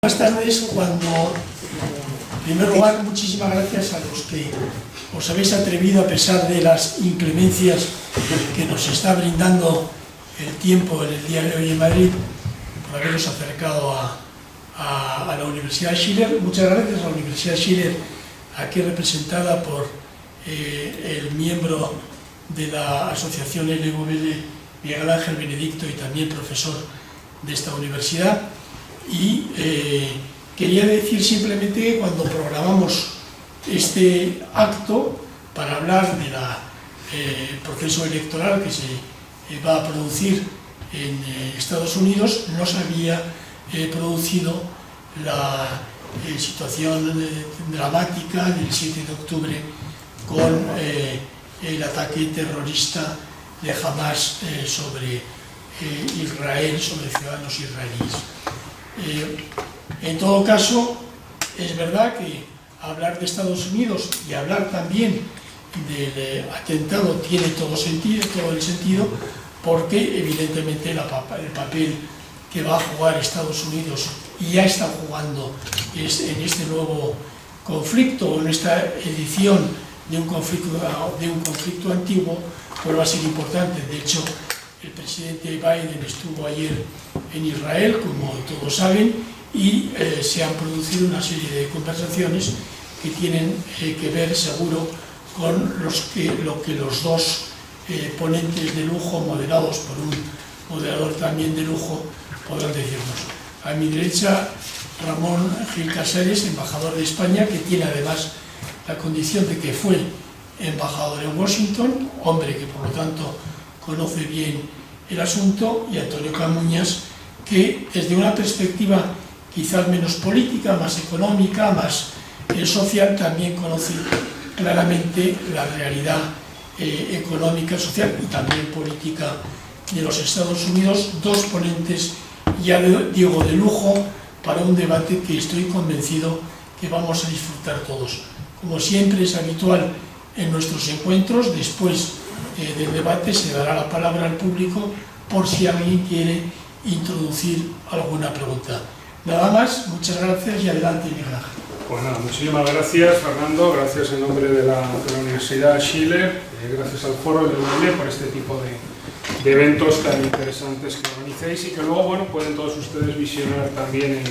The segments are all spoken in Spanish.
Buenas tardes. En primer lugar, muchísimas gracias a los que os habéis atrevido, a pesar de las inclemencias que nos está brindando el tiempo en el día de hoy en Madrid, por haberos acercado a la Universidad Schiller. Muchas gracias a la Universidad Schiller, aquí representada por el miembro de la Asociación LVL, Miguel Ángel Benedicto, y también profesor de esta universidad. Y quería decir simplemente que cuando programamos este acto para hablar del proceso electoral que se va a producir en Estados Unidos, no se había producido la situación dramática del 7 de octubre con el ataque terrorista de Hamas sobre Israel, sobre ciudadanos israelíes. En todo caso, es verdad que hablar de Estados Unidos y hablar también del atentado tiene todo el sentido, porque evidentemente el papel que va a jugar Estados Unidos y ya está jugando en este nuevo conflicto, en esta edición de un conflicto antiguo, pues va a ser importante. De hecho, el presidente Biden estuvo ayer en Israel, como todos saben, y se han producido una serie de conversaciones que tienen que ver seguro con lo que los dos ponentes de lujo, moderados por un moderador también de lujo, podrán decirnos. A mi derecha, Ramón Gil Casares, embajador de España, que tiene además la condición de que fue embajador en Washington, hombre que por lo tanto conoce bien el asunto, y Antonio Camuñas, que desde una perspectiva quizás menos política, más económica, más social, también conoce claramente la realidad económica, social y también política de los Estados Unidos. Dos ponentes, ya digo, de lujo para un debate que estoy convencido que vamos a disfrutar todos. Como siempre es habitual en nuestros encuentros, después del debate se dará la palabra al público por si alguien quiere introducir alguna pregunta. Nada más, muchas gracias y adelante, Miguel Ángel. Pues nada, muchísimas gracias, Fernando, gracias en nombre de la Universidad Schiller, gracias al foro LVL por este tipo de eventos tan interesantes que organizáis y que luego, bueno, pueden todos ustedes visionar también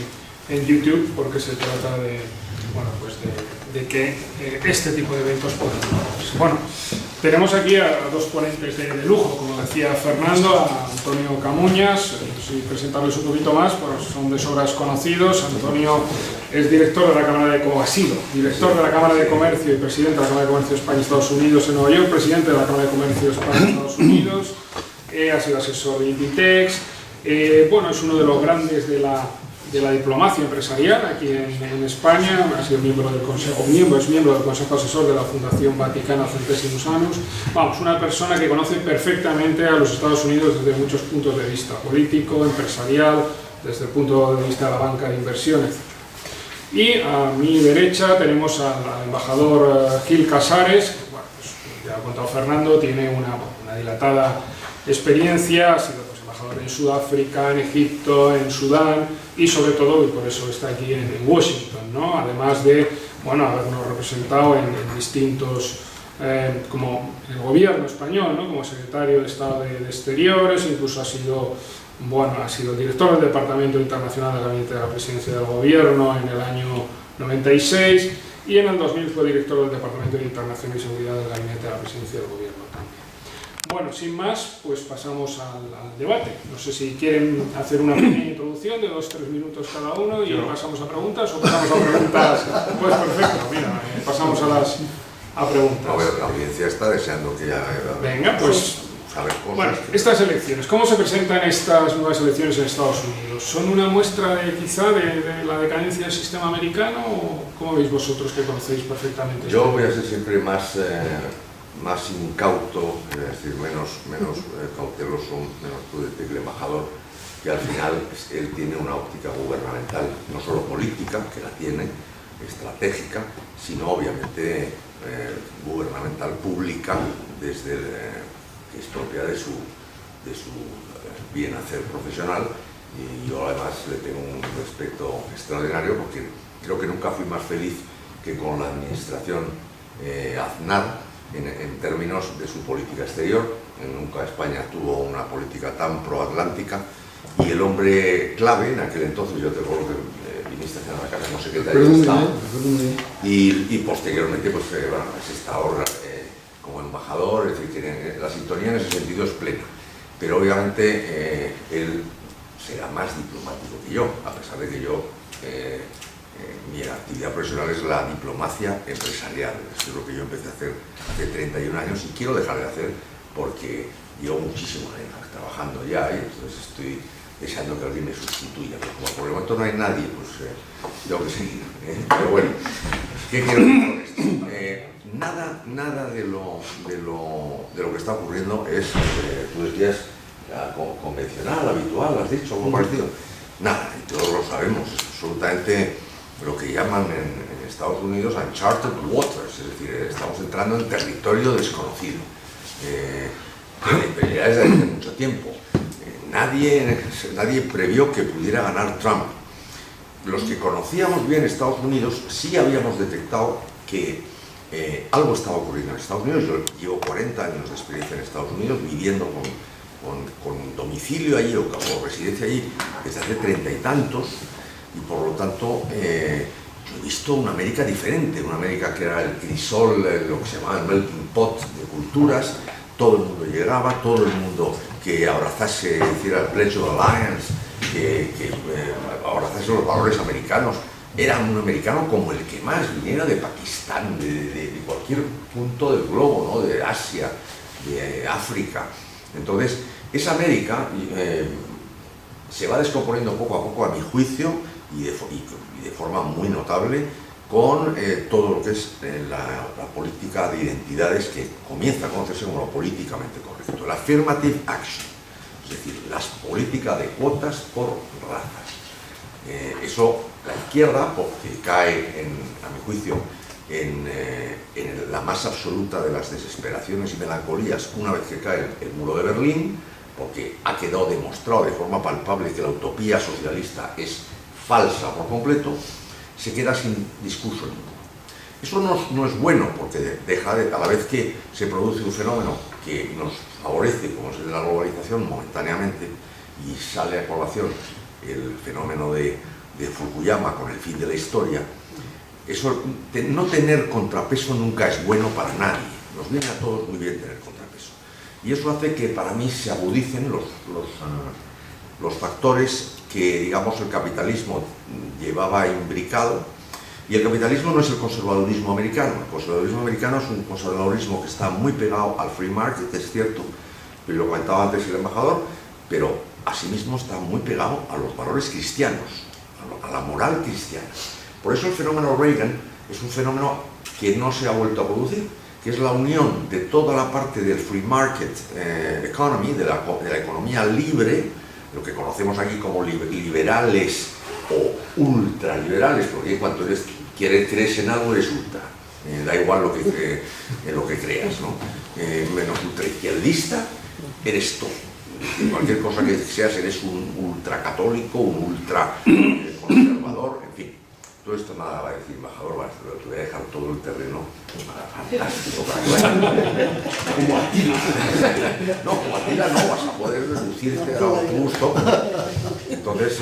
en YouTube, porque se trata de, bueno, pues de que este tipo de eventos puedan darse. Bueno, tenemos aquí a dos ponentes de lujo, como decía Fernando, a Antonio Camuñas. Si presentarles un poquito más, pues son de sobras conocidos. Antonio es director de la Cámara director de la Cámara de Comercio y presidente de la Cámara de Comercio de España y Estados Unidos en Nueva York, presidente de la Cámara de Comercio de España y Estados Unidos, ha sido asesor de Inditex, bueno, es uno de los grandes de la diplomacia empresarial aquí en España, ha sido miembro del Consejo Asesor de la Fundación Vaticana Centesimus Annus. Vamos, una persona que conoce perfectamente a los Estados Unidos desde muchos puntos de vista, político, empresarial, desde el punto de vista de la banca de inversión, etc. Y a mi derecha tenemos al embajador Gil Casares, que, bueno, pues, ya ha contado Fernando, tiene una dilatada experiencia, ha sido embajador en Sudáfrica, en Egipto, en Sudán y sobre todo, y por eso está aquí en Washington, ¿no? Además de, bueno, habernos representado en distintos, como el gobierno español, ¿no? Como secretario de Estado de Exteriores, incluso ha sido director del Departamento Internacional del Gabinete de la Presidencia del Gobierno en el año 96 y en el 2000 fue director del Departamento de Internación y Seguridad del Gabinete de la Presidencia del Gobierno también. Bueno, sin más, pues pasamos al debate. No sé si quieren hacer una pequeña introducción de 2-3 minutos cada uno y pasamos a preguntas, o pasamos a preguntas. Pues perfecto, mira, pasamos a preguntas. A ver, la audiencia está deseando que ya... Venga, pues... Bueno, estas elecciones, ¿cómo se presentan estas nuevas elecciones en Estados Unidos? ¿Son una muestra quizá de la decadencia del sistema americano o cómo veis vosotros que conocéis perfectamente? Yo voy a ser siempre más incauto, es decir, menos cauteloso, menos prudente que el embajador, que al final él tiene una óptica gubernamental, no solo política, que la tiene, estratégica, sino obviamente gubernamental, pública, desde que es propia de su bien hacer profesional, y yo además le tengo un respeto extraordinario porque creo que nunca fui más feliz que con la administración Aznar en términos de su política exterior. Nunca España tuvo una política tan proatlántica, y el hombre clave en aquel entonces, yo te acuerdo que viniste a la casa, no sé qué tal estaba, y posteriormente pues bueno, es esta ahora como embajador, es decir, que la sintonía en ese sentido es plena, pero obviamente él será más diplomático que yo, a pesar de que yo mi actividad profesional es la diplomacia empresarial. Es lo que yo empecé a hacer hace 31 años y quiero dejar de hacer porque llevo muchísimos años trabajando ya y entonces estoy deseando que alguien me sustituya. Pero como por el momento no hay nadie, pues tengo que seguir. Pero bueno, ¿qué quiero decir con esto? Nada de lo que está ocurriendo es, tú decías, convencional, habitual, has dicho, algo parecido. Nada, y todos lo sabemos, es absolutamente lo que llaman en Estados Unidos uncharted waters, es decir, estamos entrando en territorio desconocido. Ya desde hace mucho tiempo. Nadie previó que pudiera ganar Trump. Los que conocíamos bien Estados Unidos sí habíamos detectado que algo estaba ocurriendo en Estados Unidos. Yo llevo 40 años de experiencia en Estados Unidos, viviendo con domicilio allí o residencia allí desde hace 30 y tantos, y por lo tanto yo he visto una América diferente, una América que era el crisol, lo que se llamaba el melting pot de culturas. Todo el mundo llegaba, todo el mundo que abrazase, hiciera el Pledge of Alliance, que abrazase los valores americanos. Era un americano como el que más, viniera de Pakistán, de cualquier punto del globo, ¿no? De Asia, de África. Entonces, esa América se va descomponiendo poco a poco, a mi juicio, y de forma muy notable, con todo lo que es la política de identidades que comienza a conocerse como lo políticamente correcto. La affirmative action, es decir, las políticas de cuotas por razas. Eso, la izquierda, porque cae, a mi juicio, en la más absoluta de las desesperaciones y melancolías una vez que cae el muro de Berlín, porque ha quedado demostrado de forma palpable que la utopía socialista es falsa por completo, se queda sin discurso ninguno. Eso no es bueno, porque deja a la vez que se produce un fenómeno que nos favorece, como es el de la globalización momentáneamente, y sale a colación el fenómeno de Fukuyama con el fin de la historia. Eso, no tener contrapeso nunca es bueno para nadie. Nos viene a todos muy bien tener contrapeso. Y eso hace que para mí se agudicen los factores que, digamos, el capitalismo llevaba imbricado. Y el capitalismo no es el conservadurismo americano. El conservadurismo americano es un conservadurismo que está muy pegado al free market, es cierto, pero lo comentaba antes el embajador, pero asimismo está muy pegado a los valores cristianos, a la moral cristiana. Por eso el fenómeno Reagan es un fenómeno que no se ha vuelto a producir, que es la unión de toda la parte del free market economy, de la economía libre, lo que conocemos aquí como liberales o ultraliberales, porque cuando crees en algo eres ultra, da igual lo que creas, ¿no? Menos ultraizquierdista, eres todo. Cualquier cosa que seas, eres un ultracatólico, un ultra conservador, en fin. Todo esto nada va a decir embajador, te voy a dejar todo el terreno fantástico para que como Atila. No, como Atila no, vas a poder reducirte a tu gusto. Entonces,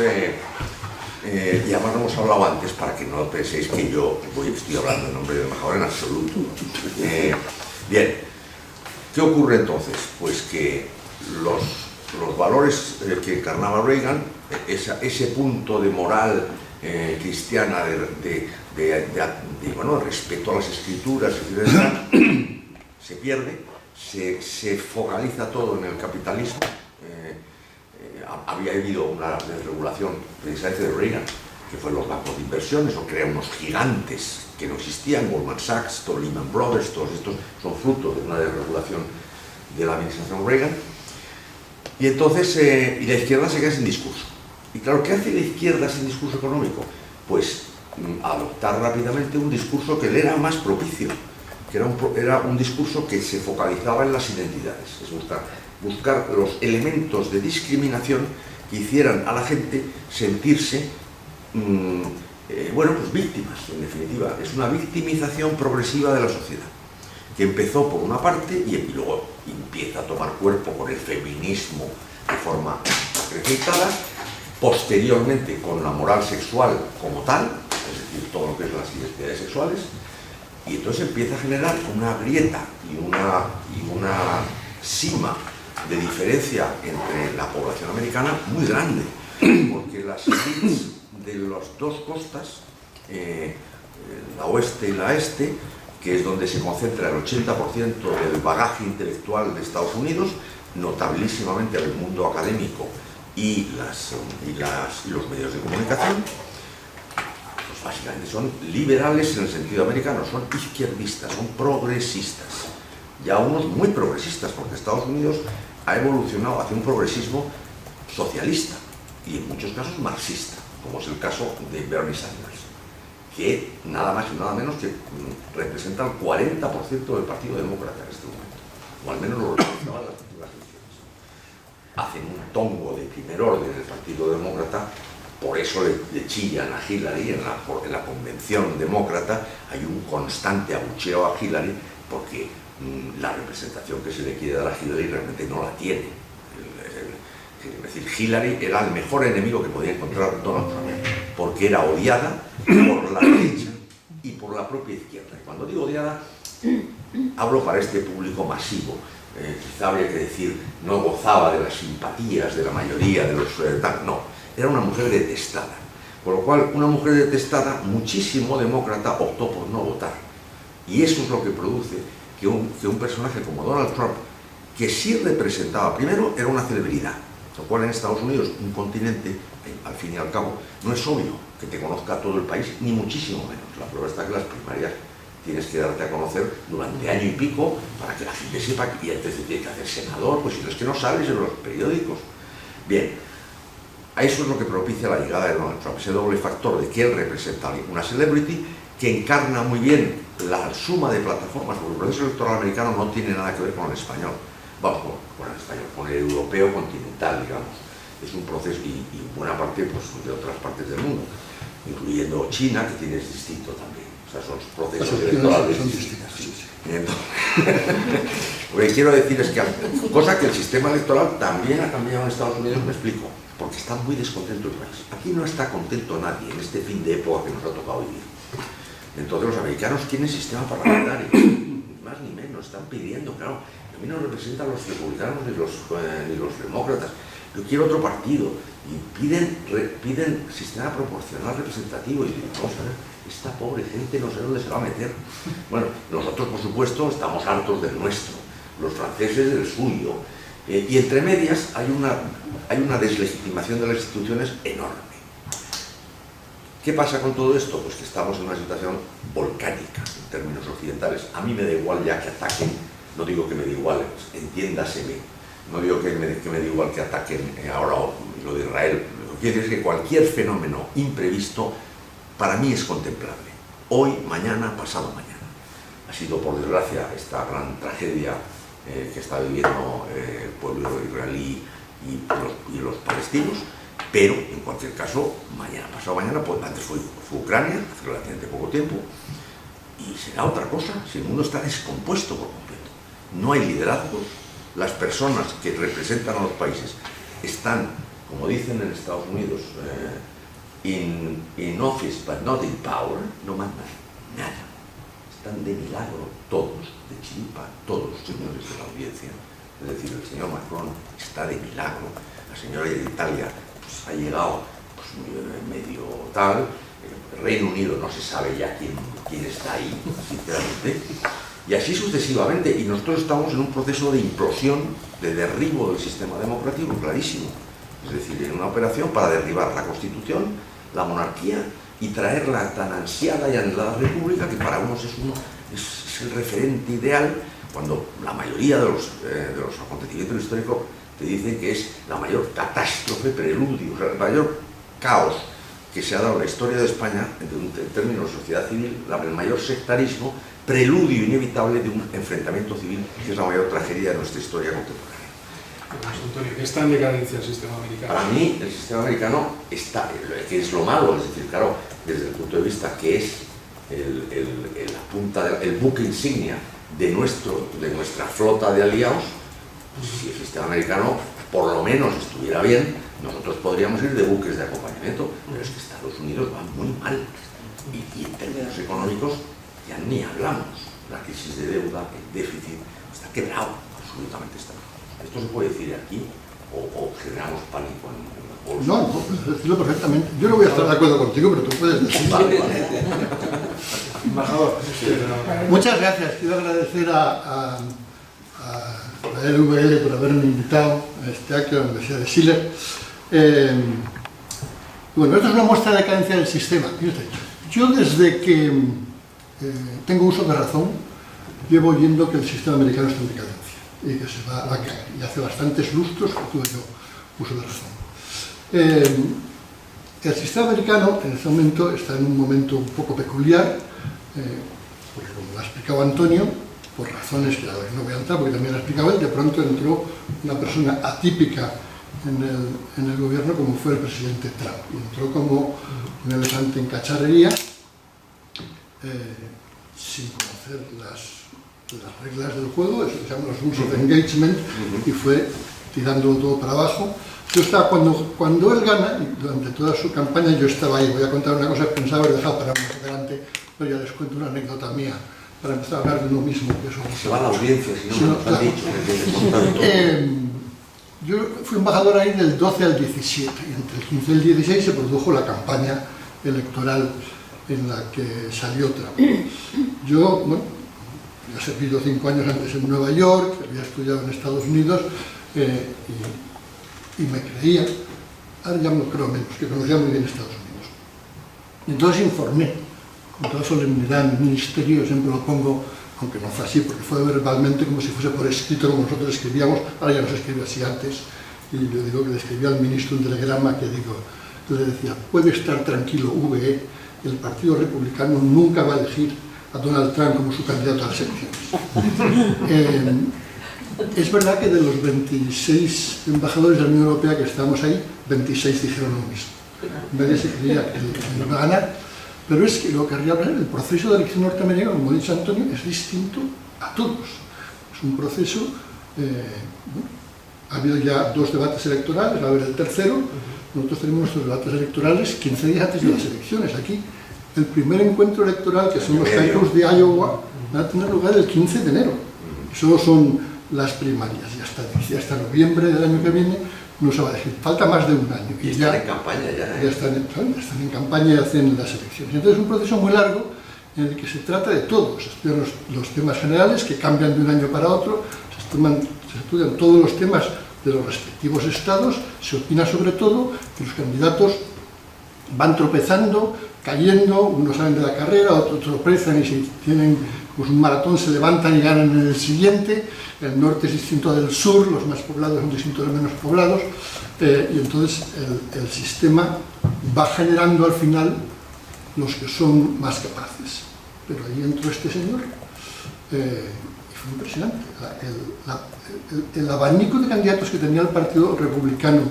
y además no hemos hablado antes para que no penséis que yo estoy hablando en nombre del embajador en absoluto. Bien, ¿qué ocurre entonces? Pues que los valores que encarnaba Reagan, ese punto de moral cristiana bueno, respeto a las escrituras, etc., se pierde, se focaliza todo en el capitalismo. Había habido una desregulación precisamente de Reagan, que fue los bancos de inversiones, o crea unos gigantes que no existían, Goldman Sachs, Lehman Brothers, todos estos son frutos de una desregulación de la administración Reagan. Y entonces, y la izquierda se queda sin discurso. Y claro, ¿qué hace la izquierda sin discurso económico? Pues adoptar rápidamente un discurso que le era más propicio, que era un discurso que se focalizaba en las identidades, es buscar los elementos de discriminación que hicieran a la gente sentirse, bueno, pues víctimas, en definitiva. Es una victimización progresiva de la sociedad, que empezó por una parte y luego empieza a tomar cuerpo con el feminismo de forma acrecentada, posteriormente con la moral sexual como tal, es decir, todo lo que es las identidades sexuales, y entonces empieza a generar una grieta y una sima de diferencia entre la población americana muy grande, porque las élites de las dos costas, la oeste y la este, que es donde se concentra el 80% del bagaje intelectual de Estados Unidos, notabilísimamente el mundo académico y los medios de comunicación, pues básicamente son liberales en el sentido americano, son izquierdistas, son progresistas, ya unos muy progresistas, porque Estados Unidos ha evolucionado hacia un progresismo socialista y en muchos casos marxista, como es el caso de Bernie Sanders, que nada más y nada menos que representa el 40% del Partido Demócrata en este momento, o al menos lo representaban las últimas elecciones. Hacen un tongo de primer orden el Partido Demócrata, por eso le chillan a Hillary en la convención demócrata. Hay un constante abucheo a Hillary porque la representación que se le quiere dar a Hillary realmente no la tiene. Es decir, Hillary era el mejor enemigo que podía encontrar Donald Trump, porque era odiada por la derecha y por la propia izquierda. Y cuando digo odiada, hablo para este público masivo. Quizá habría que decir, no gozaba de las simpatías de la mayoría de los... no, era una mujer detestada. Con lo cual, una mujer detestada, muchísimo demócrata optó por no votar. Y eso es lo que produce que un personaje como Donald Trump, que sí representaba, primero era una celebridad, lo cual en Estados Unidos, un continente, al fin y al cabo, no es obvio que te conozca todo el país, ni muchísimo menos. La prueba está que las primarias tienes que darte a conocer durante año y pico para que la gente sepa que ya te tienes que hacer senador, pues si no es que no sales en los periódicos. Bien, a eso es lo que propicia la llegada de Donald Trump, ese doble factor de que él representa una celebrity que encarna muy bien la suma de plataformas, porque el proceso electoral americano no tiene nada que ver con el español. Vamos, con el español, con el europeo continental, digamos. Es un proceso, y buena parte pues, de otras partes del mundo, incluyendo China, que tiene distinto también. O sea, son procesos electorales distintos. Lo que quiero decir es que, cosa que el sistema electoral también ha cambiado en Estados Unidos, me explico, porque está muy descontento el país. Aquí no está contento nadie en este fin de época que nos ha tocado vivir. Entonces los americanos quieren sistema parlamentario, ni más ni menos, están pidiendo, claro. A mí no representan los republicanos ni los demócratas. Yo quiero otro partido. Y piden sistema proporcional representativo. Y digo, vamos a ver, esta pobre gente no sé dónde se va a meter. Bueno, nosotros, por supuesto, estamos hartos del nuestro. Los franceses del suyo. Y entre medias hay una deslegitimación de las instituciones enorme. ¿Qué pasa con todo esto? Pues que estamos en una situación volcánica en términos occidentales. A mí me da igual ya que ataquen. No digo que me dé igual, entiéndaseme, no digo que me dé igual que ataquen ahora lo de Israel. Lo que quiero decir es que cualquier fenómeno imprevisto para mí es contemplable. Hoy, mañana, pasado mañana. Ha sido, por desgracia, esta gran tragedia que está viviendo el pueblo israelí y los palestinos, pero en cualquier caso, mañana, pasado mañana, pues antes fue Ucrania, hace relativamente poco tiempo, y será otra cosa si el mundo está descompuesto por completo. No hay liderazgo, las personas que representan a los países están, como dicen en Estados Unidos, in office but not in power, no mandan nada. Están de milagro todos, de chiripa, todos los señores de la audiencia. Es decir, el señor Macron está de milagro, la señora de Italia pues, ha llegado pues, medio tal, el Reino Unido no se sabe ya quién está ahí, sinceramente. Y así sucesivamente, y nosotros estamos en un proceso de implosión, de derribo del sistema democrático, clarísimo. Es decir, en una operación para derribar la Constitución, la monarquía, y traer la tan ansiada y anhelada república, que para unos es el referente ideal, cuando la mayoría de los acontecimientos históricos te dicen que es la mayor catástrofe, preludio, o sea, el mayor caos que se ha dado en la historia de España, en términos de sociedad civil, el mayor sectarismo, preludio inevitable de un enfrentamiento civil que es la mayor tragedia de nuestra historia contemporánea. Antonio, que está en decadencia el sistema americano. Para mí, el sistema americano está, que es lo malo, es decir, claro, desde el punto de vista que es la punta, el buque insignia de nuestra flota de aliados, si el sistema americano por lo menos estuviera bien, nosotros podríamos ir de buques de acompañamiento, pero es que Estados Unidos va muy mal. Y en términos económicos ya ni hablamos. La crisis de deuda, el déficit, está quebrado, absolutamente está. ¿Esto se puede decir aquí o generamos pánico en la bolsa? No, puedes decirlo perfectamente. Yo no voy a estar de acuerdo contigo, pero tú puedes decirlo. Vale. Embajador. Muchas gracias. Quiero agradecer a la LVL por haberme invitado a este acto de la Universidad de Schiller. Bueno, esto es una muestra de decadencia del sistema. Yo desde que tengo uso de razón, llevo oyendo que el sistema americano está en decadencia y que se va a caer. Y hace bastantes lustros que tuve yo uso de razón. El sistema americano en este momento está en un momento un poco peculiar, porque como lo ha explicado Antonio, por razones que no voy a entrar porque también lo ha explicado él, de pronto entró una persona atípica en el gobierno como fue el presidente Trump. Y entró como un elefante en cacharrería, sin conocer las reglas del juego, eso se llama los rules of engagement, y fue tirándolo todo para abajo. Yo estaba, cuando él gana, y durante toda su campaña yo estaba ahí. Voy a contar una cosa que pensaba haber dejado para más adelante, pero ya les cuento una anécdota mía para empezar a hablar de uno mismo. Que eso Se va a la audiencia, si no nos han dicho. Yo fui embajador ahí del 12 al 17, y entre el 15 y el 16 se produjo la campaña electoral en la que salió Trump. Yo, bueno, he servido 5 años antes en Nueva York, había estudiado en Estados Unidos, y me creía, ahora ya me lo creo menos, que conocía muy bien Estados Unidos. Entonces informé con toda solemnidad en mi ministerio, siempre lo pongo, aunque no fue así, porque fue verbalmente como si fuese por escrito, como nosotros escribíamos, ahora ya no se escribe así antes, y yo digo que le escribí al ministro un telegrama que le decía, puede estar tranquilo, VE, el Partido Republicano nunca va a elegir a Donald Trump como su candidato a las elecciones. Es verdad que de los 26 embajadores de la Unión Europea que estábamos ahí, 26 dijeron lo mismo. Nadie se creía que él iba a ganar, pero es que lo que querría hablar, el proceso de elección norteamericano, como ha dicho Antonio, es distinto a todos. Es un proceso, ha habido ya 2 debates electorales, va a haber el tercero. Nosotros tenemos nuestros debates electorales 15 días antes de las elecciones. Aquí, el primer encuentro electoral, que son los caucus de Iowa, va a tener lugar el 15 de enero. Solo son las primarias, y hasta noviembre del año que viene no se va a elegir. Falta más de un año. Y están en campaña ya. Ya están en campaña y hacen las elecciones. Entonces es un proceso muy largo en el que se trata de todo. Se estudian los temas generales que cambian de un año para otro, se estudian todos los temas de los respectivos estados, se opina sobre todo, que los candidatos van tropezando, cayendo, unos salen de la carrera, otros tropezan y si tienen pues, un maratón se levantan y ganan en el siguiente. El norte es distinto del sur, los más poblados son distintos de los menos poblados, y entonces el sistema va generando al final los que son más capaces. Pero ahí entró este señor, y fue impresionante. El abanico de candidatos que tenía el Partido Republicano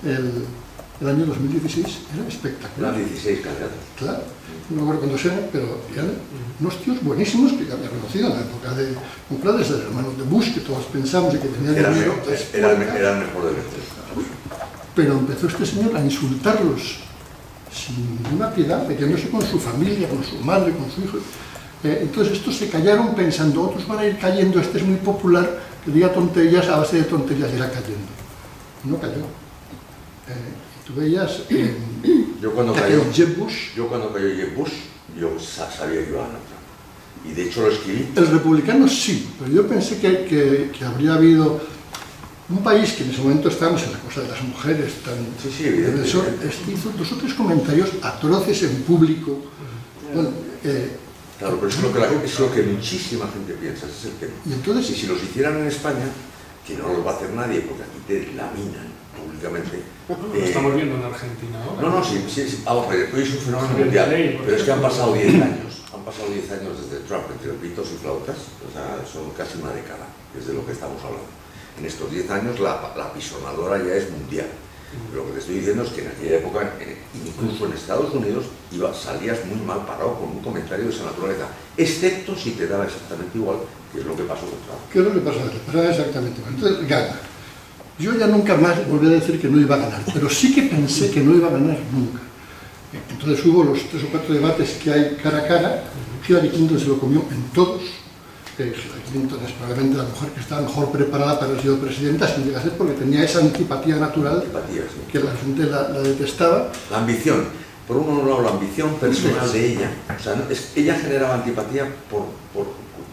el año 2016 era espectacular. Eran 16 candidatos. Claro, no me acuerdo cuántos eran, pero eran unos tíos buenísimos que ya había conocido en la época de desde los hermanos de Bush, que todos pensamos y que tenían dinero. Era el mejor de los tres. Pero empezó este señor a insultarlos sin ninguna piedad, metiéndose con su familia, con su madre, con su hijo. Entonces estos se callaron pensando, otros van a ir cayendo, este es muy popular, que diga tonterías, a base de tonterías irá cayendo. No cayó. Tú veías Yo cuando cayó Jeb Bush, yo sabía que iba a ganar Trump. Y de hecho lo escribí. el republicano sí, pero yo pensé que habría habido un país que en ese momento estábamos en la cosa de las mujeres tan... Sí, evidentemente. Este hizo 2 o 3 comentarios atroces en público. Bueno, claro, pero eso es lo que muchísima gente piensa, ese es el tema. y entonces, Y si los hicieran en España, que no los va a hacer nadie, porque aquí te laminan públicamente. Lo estamos viendo en Argentina ahora. No, sí, vamos a ver, hoy es un fenómeno mundial, pero es que han pasado 10 años. Han pasado 10 años desde Trump, entre pitos y flautas, o sea, son casi una década, desde lo que estamos hablando. En estos 10 años la apisonadora ya es mundial. Lo que te estoy diciendo es que en aquella época, incluso en Estados Unidos, salías muy mal parado con un comentario de esa naturaleza, excepto si te daba exactamente igual, que es lo que pasó con Trump. ¿Qué es lo que pasó? Pasaba exactamente igual. Entonces, gana. Yo ya nunca más volví a decir que no iba a ganar, pero sí que pensé que no iba a ganar nunca. Entonces hubo los 3 o 4 debates que hay cara a cara. Hillary Clinton se lo comió en todos. Hillary Clinton es probablemente la mujer que estaba mejor preparada para haber sido presidenta, sin llegar a ser, porque tenía esa antipatía natural que la gente la detestaba. La ambición, por un lado la ambición personal de ella, o sea, ella generaba antipatía por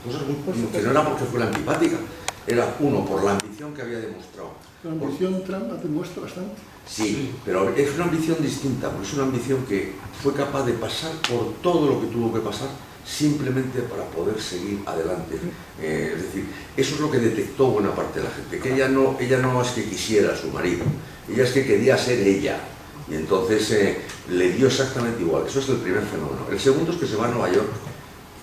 cosas muy que no era porque fuera antipática, era uno, por la ambición que había demostrado. La ambición Trump la demuestra bastante. Sí, pero es una ambición distinta, porque es una ambición que fue capaz de pasar por todo lo que tuvo que pasar simplemente para poder seguir adelante. Es decir, eso es lo que detectó buena parte de la gente, que ella no es que quisiera a su marido, ella es que quería ser ella, y entonces le dio exactamente igual. Eso es el primer fenómeno. El segundo es que se va a Nueva York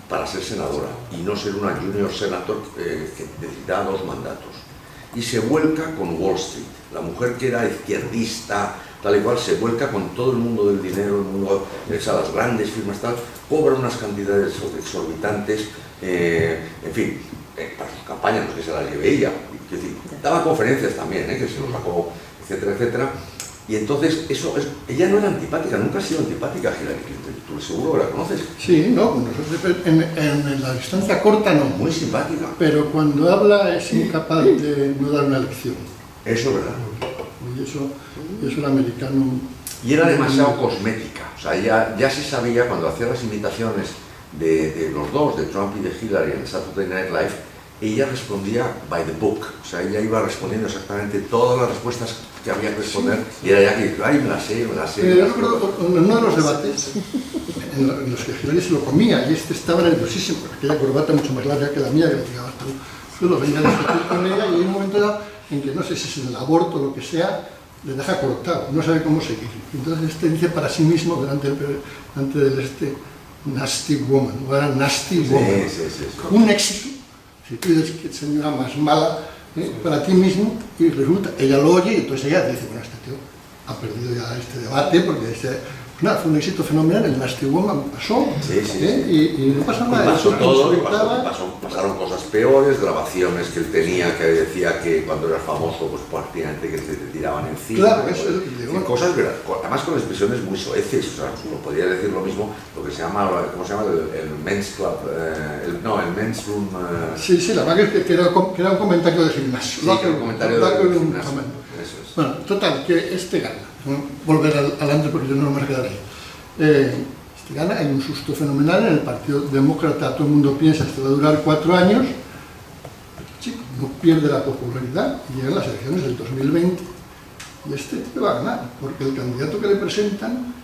para ser senadora y no ser una junior senator que necesitaba 2 mandatos. Y se vuelca con Wall Street. La mujer que era izquierdista, tal y cual, se vuelca con todo el mundo del dinero, el mundo, las grandes firmas, tal, cobra unas cantidades exorbitantes, en fin, para sus campañas, no es que se las lleve ella, es decir, daba conferencias también, que se lo sacó, etcétera, etcétera. Y entonces, ella no era antipática, nunca ha sido antipática, Hillary Clinton, tú seguro que la conoces. Sí, no, nosotros en la distancia corta no. Muy simpática. Pero cuando habla es incapaz de no dar una lección. Eso es verdad. Y eso el americano... Y era demasiado cosmética, o sea, ya se sabía cuando hacía las imitaciones de los dos, de Trump y de Hillary en Saturday Night Live, ella respondía by the book, o sea, ella iba respondiendo exactamente todas las respuestas que había que responder, y era ya que, ay, me la sé. Yo recuerdo en uno de los debates en los que Hillary se lo comía, y estaba nerviosísimo, porque aquella corbata mucho más larga que la mía, que le llegaba hasta yo lo venía a discutir con ella, y hay un momento dado en que no sé si es el aborto o lo que sea, le deja cortado, no sabe cómo seguir. Entonces dice para sí mismo, delante del nasty woman, o era nasty woman, Sí. un éxito. Si tú dices que señora más mala para ti mismo, y resulta, ella lo oye y entonces ella dice, bueno, este tío ha perdido ya este debate porque fue un éxito fenomenal, el Nasty Woman pasó, y no pasa nada. Pasó todo, pasaron cosas peores, grabaciones que él tenía, que decía que cuando eras famoso, pues prácticamente que te tiraban encima. Claro, eso es cosas, además con expresiones muy soeces, o sea, uno podría decir lo mismo, lo que se llama, ¿cómo se llama? El men's club, el men's room. Sí, la verdad que era un comentario de gimnasio. Sí, un comentario de gimnasio. Eso es. Bueno, total, que gana. Volver al antes porque yo no me quedaré ahí. Gana, hay un susto fenomenal en el Partido Demócrata, todo el mundo piensa que va a durar 4 años, chico, no pierde la popularidad y llegan las elecciones del 2020 y va a ganar, porque el candidato que le presentan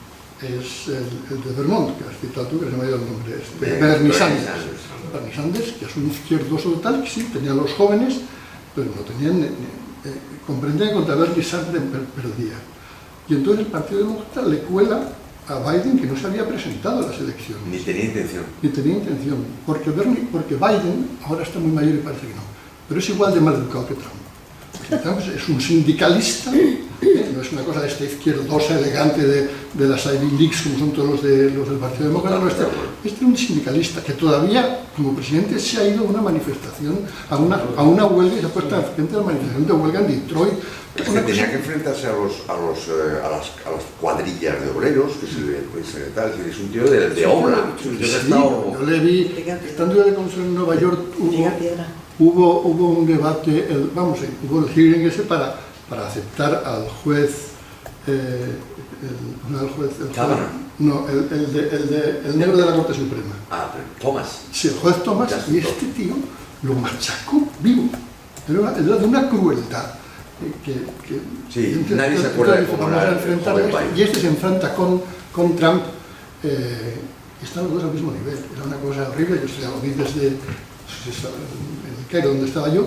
es el de Vermont, que has citado tú, que se me ha ido el nombre, Bernie Sanders, que es un izquierdoso total, que sí, tenía a los jóvenes, pero no tenían, comprendían que contra Bernie Sanders perdía. Y entonces el Partido Demócrata le cuela a Biden, que no se había presentado a las elecciones. Ni tenía intención. Porque Biden ahora está muy mayor y parece que no. Pero es igual de mal educado que Trump. Trump es un sindicalista, no es una cosa de esta izquierdosa elegante de las Ivy Leagues, como son todos los del Partido Demócrata. No, este es un sindicalista que todavía, como presidente, se ha ido a una manifestación, a una huelga, y se ha puesto al frente de la manifestación de huelga en Detroit. Es que tenía que enfrentarse a las cuadrillas de obreros, que es un tío de obra. Yo le vi, estando yo de cónsul en Nueva York, hubo un debate, hubo el hearing ese para aceptar al juez, el negro de la Corte Suprema. Thomas. Sí, el juez Thomas, y este tío lo machacó vivo. Era de una crueldad. Nadie se acuerda de cómo era el joven Biden. Y este se enfrenta con Trump, y están los dos al mismo nivel. Era una cosa horrible. Yo lo vi desde el Cairo, donde estaba yo,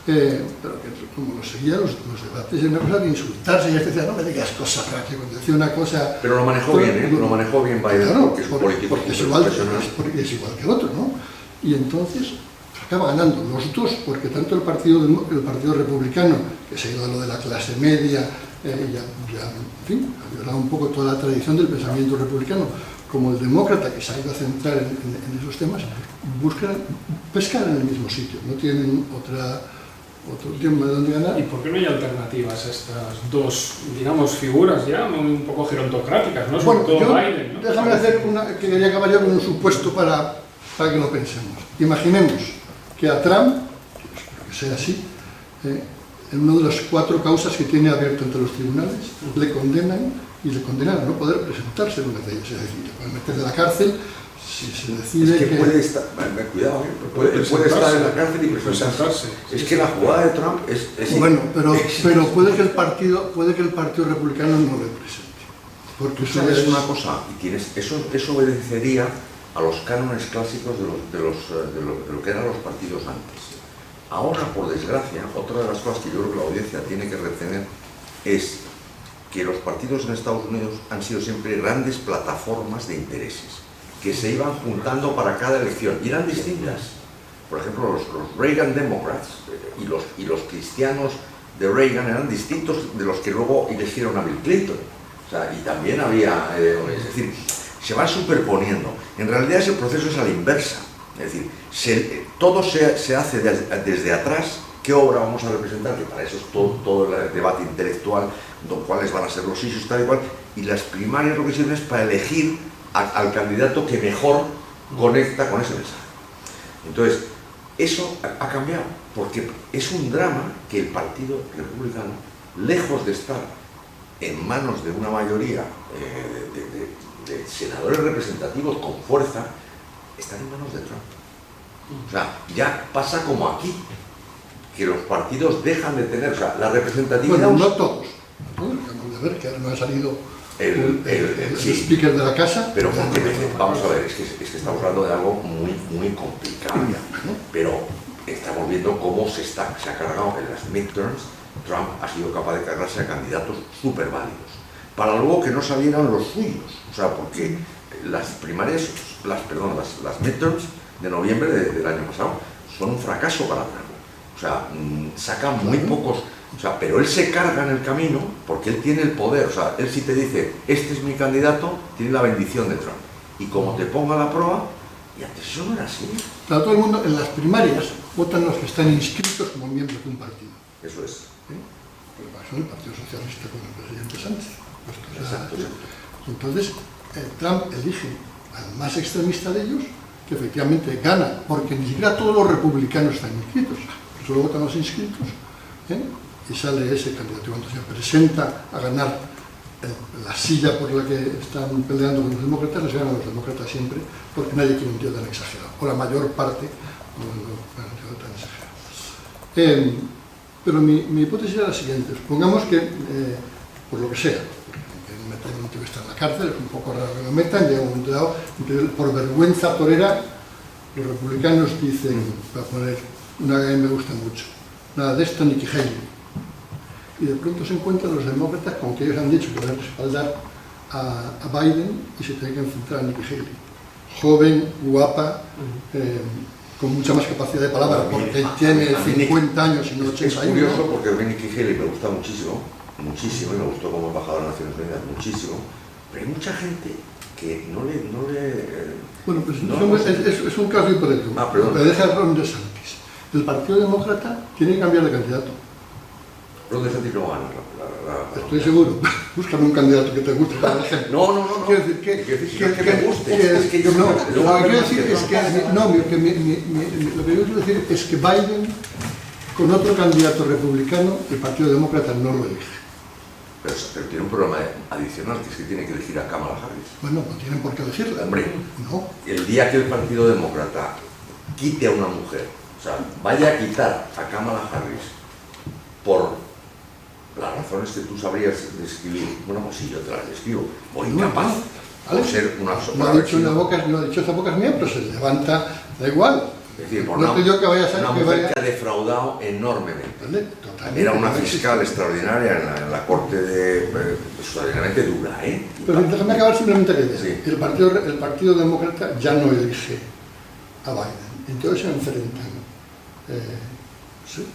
pero que como lo seguía los debates, era una cosa de insultarse, y este decía, no me digas cosas, que cuando decía una cosa... Pero lo manejó bien, lo manejó bien Biden, claro, porque es un político porque es igual que el otro, ¿no? Y entonces acaba ganando los dos, porque tanto el partido republicano, que se ha ido a lo de la clase media, en fin, ha violado un poco toda la tradición del pensamiento republicano, como el demócrata, que se ha ido a centrar en esos temas, pescan en el mismo sitio, no tienen otro tema de donde ganar. ¿Y por qué no hay alternativas a estas dos, digamos, figuras ya un poco gerontocráticas, ¿no? Sobre todo Biden, ¿no? Déjame hacer que quería acabar yo con un supuesto para que lo pensemos. Imaginemos que a Trump, que espero que sea así, en una de las 4 causas que tiene abierto ante los tribunales, le condenan a no poder presentarse en una de ellas. Es decir, le pueden meter en la cárcel si se decide es que puede estar, cuidado, puede estar en la cárcel y presentarse. Es que la jugada de Trump es bueno, pero puede que el partido republicano no le presente. Porque eso es una cosa, y eso obedecería a los cánones clásicos de lo que eran los partidos antes. Ahora, por desgracia, otra de las cosas que yo creo que la audiencia tiene que retener es que los partidos en Estados Unidos han sido siempre grandes plataformas de intereses que se iban juntando para cada elección y eran distintas. Por ejemplo, los Reagan Democrats y los cristianos de Reagan eran distintos de los que luego eligieron a Bill Clinton. O sea, y también había, es decir, se van superponiendo. En realidad ese proceso es a la inversa. Es decir, todo se hace desde atrás. ¿Qué obra vamos a representar? Que para eso es todo el debate intelectual, cuáles van a ser los issues, tal y cual. Y las primarias lo que sirven es para elegir al candidato que mejor conecta con ese mensaje. Entonces, eso ha cambiado, porque es un drama que el Partido Republicano, lejos de estar en manos de una mayoría de senadores representativos con fuerza, están en manos de Trump. O sea, ya pasa como aquí, que los partidos dejan de tener, o sea, la representatividad... Bueno, no todos. Acabamos de ver que ahora no ha salido el speaker de la casa. Pero vamos a ver, es que estamos hablando de algo muy complicado ya, ¿no? Pero estamos viendo cómo se ha cargado en las midterms. Trump ha sido capaz de cargarse a candidatos súper válidos, para luego que no salieran los suyos. O sea, porque las primarias, las midterms de noviembre del año pasado son un fracaso para Trump. O sea, saca muy pocos, o sea, pero él se carga en el camino porque él tiene el poder. O sea, él si te dice, este es mi candidato, tiene la bendición de Trump. Y como te ponga la prueba, y antes eso no era así. Para todo el mundo, en las primarias votan los que están inscritos como miembros de un partido. Eso es. Pues pasó el Partido Socialista con el presidente Sánchez. Exacto. Entonces, Trump elige al más extremista de ellos, que efectivamente gana, porque ni siquiera todos los republicanos están inscritos, solo votan los inscritos, y sale ese candidato. Cuando se presenta a ganar la silla por la que están peleando con los demócratas, les ganan los demócratas siempre, porque nadie quiere un tío tan exagerado, o la mayor parte no quiere un tío tan exagerado. Pero mi hipótesis era la siguiente: supongamos que, por lo que sea, que metan un tío que está en la cárcel, es un poco raro que lo metan, llega un momento dado, por vergüenza torera, los republicanos dicen, para poner una que a mí me gusta mucho, nada de esto, Nikki Haley. Y de pronto se encuentran los demócratas con que ellos han dicho que van a respaldar a Biden y se tienen que enfrentar a Nikki Haley. Joven, guapa, con mucha más capacidad de palabra, porque tiene 50 años y no 81. Es curioso porque a mí Nikki Haley me gusta muchísimo, y me gustó como embajador de Naciones Unidas, muchísimo, pero hay mucha gente que no le bueno, pues es un caso hipotético. Me deja Ron DeSantis. El Partido Demócrata tiene que cambiar de candidato. Ron DeSantis no gana. Estoy seguro. Búscame un candidato que te guste para ejemplo. No. Quiero decir que me guste. Es que yo no. Lo que quiero decir es que lo que yo quiero decir es que Biden, con otro candidato republicano, el Partido Demócrata no lo elige. Pero tiene un problema adicional, que es que tiene que elegir a Kamala Harris. Bueno, no tienen por qué elegirla. Hombre, no. El día que el Partido Demócrata quite a una mujer, o sea, vaya a quitar a Kamala Harris por las razones que tú sabrías describir, bueno, pues sí, yo te las describo, o incapaz, ¿vale? O ser una... No ha dicho esa boca es mía, pero se levanta, da igual. Es decir, por no te digo que vaya a ser una que mujer vaya... que ha defraudado enormemente. ¿Vale? Totalmente. Era una fiscal extraordinaria en la corte extraordinariamente dura, ¿eh? Pero déjame acabar simplemente que sí. El Partido Demócrata ya no elige a Biden. Entonces se enfrentan sí,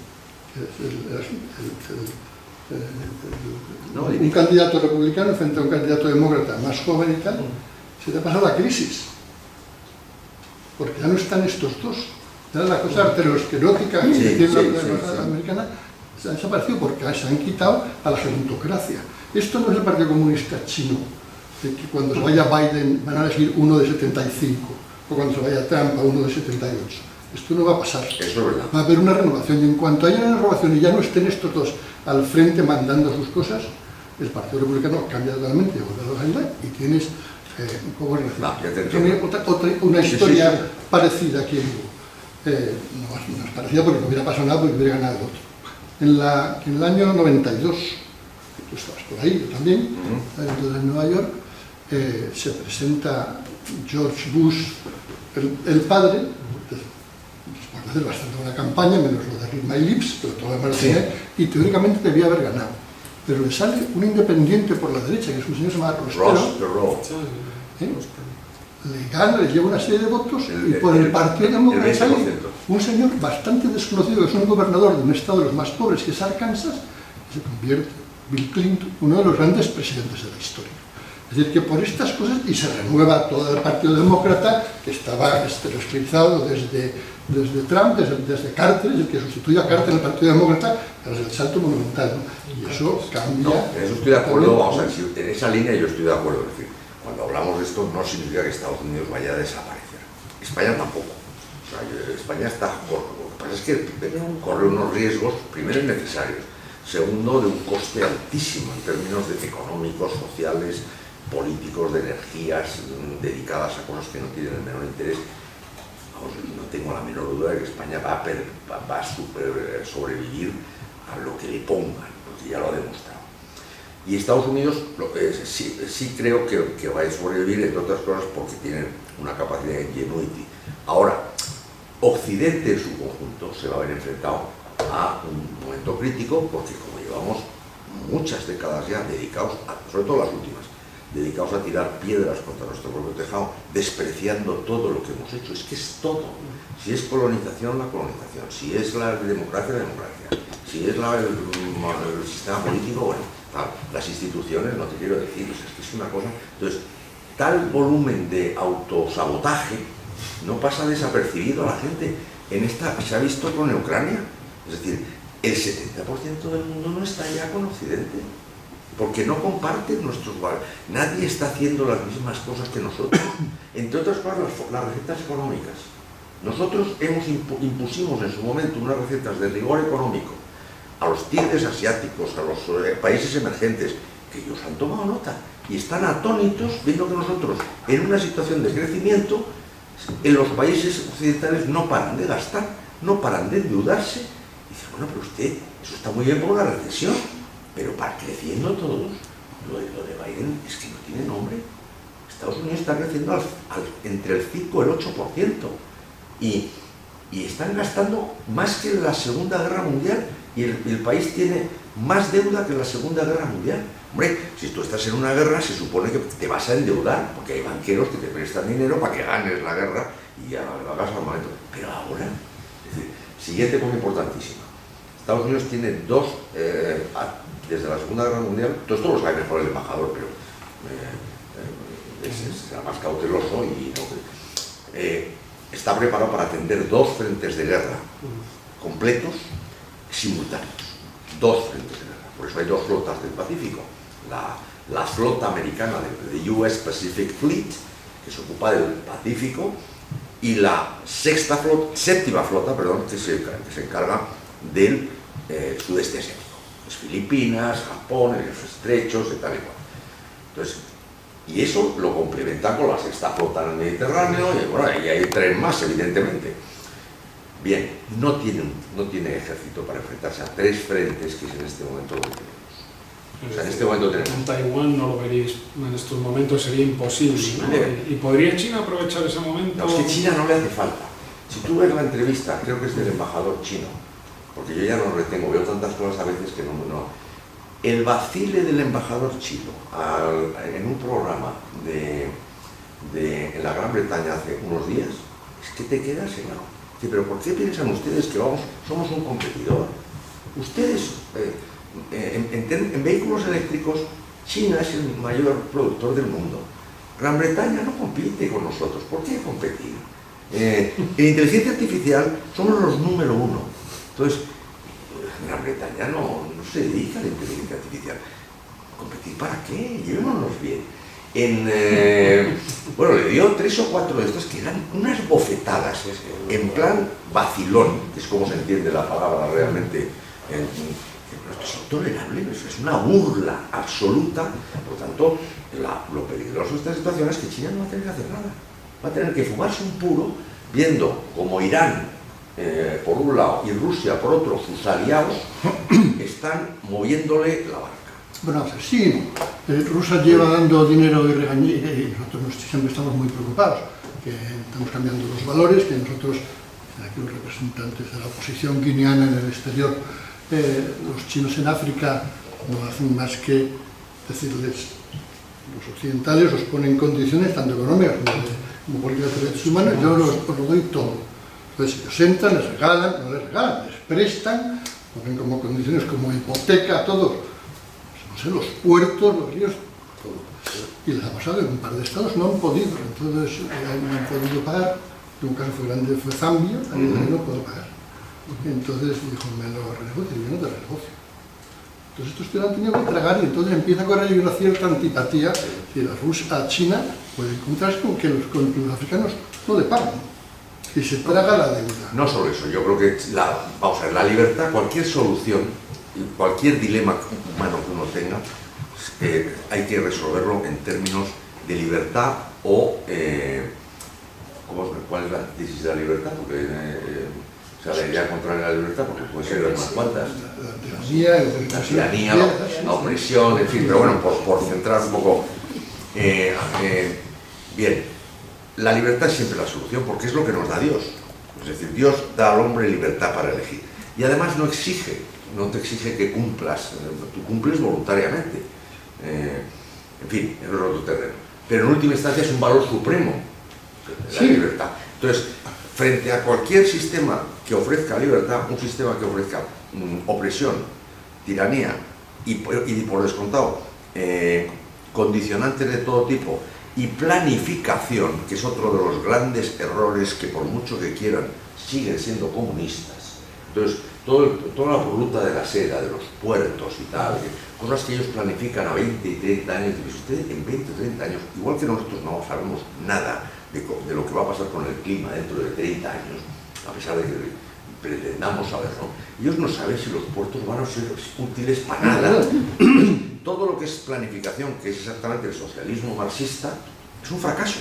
un candidato republicano frente a un candidato demócrata más joven y tal, se te ha pasado la crisis, porque ya no están estos dos. Ya la cosa arteriosclerótica que tiene la embajada americana se ha desaparecido porque se han quitado a la gerontocracia. Esto no es el Partido Comunista Chino, de que cuando se vaya Biden van a elegir uno de 75, o cuando se vaya Trump a uno de 78. Esto no va a pasar. Eso es verdad. Va a haber una renovación, y en cuanto haya una renovación y ya no estén estos dos al frente mandando sus cosas, el Partido Republicano cambia totalmente, vuelve a la realidad, y tienes una historia parecida aquí en Vigo. No es parecida porque no hubiera pasado nada porque hubiera ganado el otro. En el año 92, tú estabas por ahí, yo también, entonces en Nueva York, se presenta George Bush, el padre, después de hacer bastante buena campaña, menos lo de Read My Lips, pero todo lo demás y teóricamente debía haber ganado. Pero le sale un independiente por la derecha, que es un señor que se llama Ross Perot, le gana, le lleva una serie de votos, y por el Partido Demócrata sale un señor bastante desconocido, que es un gobernador de un estado de los más pobres, que es Arkansas, y se convierte Bill Clinton, uno de los grandes presidentes de la historia. Es decir, que por estas cosas, y se renueva todo el Partido Demócrata, que estaba estereotipado desde Trump, desde Carter, el que sustituye a Carter en el Partido Demócrata, pero es el salto monumental, ¿no? Y eso cambia. No, en eso estoy de acuerdo, vamos a decir, en esa línea yo estoy de acuerdo. Es decir, cuando hablamos de esto no significa que Estados Unidos vaya a desaparecer. España tampoco. O sea, España está... Lo que pasa es que corre unos riesgos, primero innecesarios, segundo de un coste altísimo en términos económicos, sociales, políticos, de energías dedicadas a cosas que no tienen el menor interés. Vamos, no tengo la menor duda de que España va a sobrevivir a lo que le pongan, porque ya lo ha demostrado. Y Estados Unidos sí creo que va a sobrevivir, entre otras cosas, porque tienen una capacidad de ingenuity. Ahora, Occidente en su conjunto se va a ver enfrentado a un momento crítico, porque como llevamos muchas décadas ya dedicados, sobre todo las últimas, dedicados a tirar piedras contra nuestro propio tejado, despreciando todo lo que hemos hecho. Es que es todo. Si es colonización, la colonización. Si es la democracia, la democracia. Si es el sistema político, bueno, las instituciones, no te quiero decir, es que es una cosa... Entonces, tal volumen de autosabotaje no pasa desapercibido a la gente. Se ha visto con Ucrania. Es decir, el 70% del mundo no está ya con Occidente, porque no comparten nuestros valores. Nadie está haciendo las mismas cosas que nosotros. Entre otras cosas, las recetas económicas. Nosotros impusimos en su momento unas recetas de rigor económico a los tigres asiáticos, a los países emergentes, que ellos han tomado nota y están atónitos viendo que nosotros, en una situación de crecimiento, en los países occidentales no paran de gastar, no paran de endeudarse. Y dicen, bueno, pero usted, eso está muy bien por la recesión, pero para creciendo todos, lo de Biden es que no tiene nombre. Estados Unidos está creciendo entre el 5 y el 8%, y están gastando más que en la Segunda Guerra Mundial, y el país tiene más deuda que en la Segunda Guerra Mundial. Hombre, si tú estás en una guerra, se supone que te vas a endeudar, porque hay banqueros que te prestan dinero para que ganes la guerra y ya lo hagas al momento. Pero ahora, es decir, siguiente cosa importantísima. Estados Unidos tiene desde la Segunda Guerra Mundial, todo esto lo sabe mejor el embajador, pero será más cauteloso y está preparado para atender 2 frentes de guerra completos, simultáneos. 2 frentes de guerra. Por eso hay 2 flotas del Pacífico. La flota americana de US Pacific Fleet, que se ocupa del Pacífico, y la séptima flota, que se encarga del sudeste asiático. Pues Filipinas, Japón, los estrechos, y tal y cual. Entonces, y eso lo complementa con la sexta flota en el Mediterráneo, y bueno, ahí hay 3 más, evidentemente. Bien, no tiene ejército para enfrentarse a 3 frentes, que es en este momento lo que tenemos. O sea, en este momento tenemos. En Taiwán no lo veréis en estos momentos, sería imposible, ¿no? ¿Y podría China aprovechar ese momento? No, es que China no le hace falta. Si tú ves la entrevista, creo que es del embajador chino, porque yo ya no retengo, veo tantas cosas a veces que no. El vacile del embajador chino en un programa en la Gran Bretaña hace unos días, es que te quedas helado. Sí, pero ¿por qué piensan ustedes que somos un competidor? Ustedes, en vehículos eléctricos, China es el mayor productor del mundo. Gran Bretaña no compite con nosotros. ¿Por qué competir? En inteligencia artificial somos los número 1. Entonces, Gran Bretaña no se dedica a la inteligencia artificial. ¿Competir para qué? Llevémonos bien. Bueno, le dio 3 o 4 de estos que eran unas bofetadas, en plan vacilón, que es como se entiende la palabra realmente. Esto es intolerable, es una burla absoluta. Por tanto, lo peligroso de esta situación es que China no va a tener que hacer nada. Va a tener que fumarse un puro, viendo como Irán, por un lado, y Rusia, por otro, sus aliados, están moviéndole la barca. Bueno, vamos a ver, sí, Rusia lleva dando dinero y nosotros siempre estamos muy preocupados, que estamos cambiando los valores, que nosotros, aquí los representantes de la oposición guineana en el exterior, los chinos en África no hacen más que decirles, los occidentales os ponen condiciones tanto económicas como políticas de derechos humanos, yo os lo doy todo. Entonces ellos entran, les regalan, no les regalan, les prestan, ponen como condiciones como hipoteca, todo. No sé, los puertos, los ríos, todo. Y les ha pasado que un par de estados no han podido, entonces no han podido pagar. Un caso fue grande, fue Zambia, también no puedo pagar. Entonces dijo, me lo renegocio, y yo no te renegocio. Entonces estos tíos han tenido que tragar y entonces empieza a correr una cierta antipatía a China puede encontrarse con que los africanos no le pagan y se traga la deuda. No solo eso, yo creo que vamos a ver, la libertad, cualquier solución, cualquier dilema humano que uno tenga, hay que resolverlo en términos de libertad o ¿cuál es la tesis de la libertad? Porque o sea, la idea contraria a la libertad, porque puede ser unas cuantas. La tiranía, la opresión, en fin, pero bueno, por centrar un poco. Bien, la libertad es siempre la solución, porque es lo que nos da Dios. Es decir, Dios da al hombre libertad para elegir. Y además no te exige que cumplas, tú cumples voluntariamente. En fin, eso es otro terreno. Pero en última instancia es un valor supremo, la libertad. Entonces, frente a cualquier sistema que ofrezca libertad, un sistema que ofrezca opresión, tiranía y por descontado, condicionantes de todo tipo y planificación, que es otro de los grandes errores que por mucho que quieran siguen siendo comunistas. Entonces, toda la ruta de la seda, de los puertos y tal, cosas que ellos planifican a 20 y 30 años, y usted en 20 o 30 años, igual que nosotros no sabemos nada de lo que va a pasar con el clima dentro de 30 años, a pesar de que pretendamos saberlo, ellos no saben si los puertos van a ser útiles para nada. Todo lo que es planificación, que es exactamente el socialismo marxista, es un fracaso,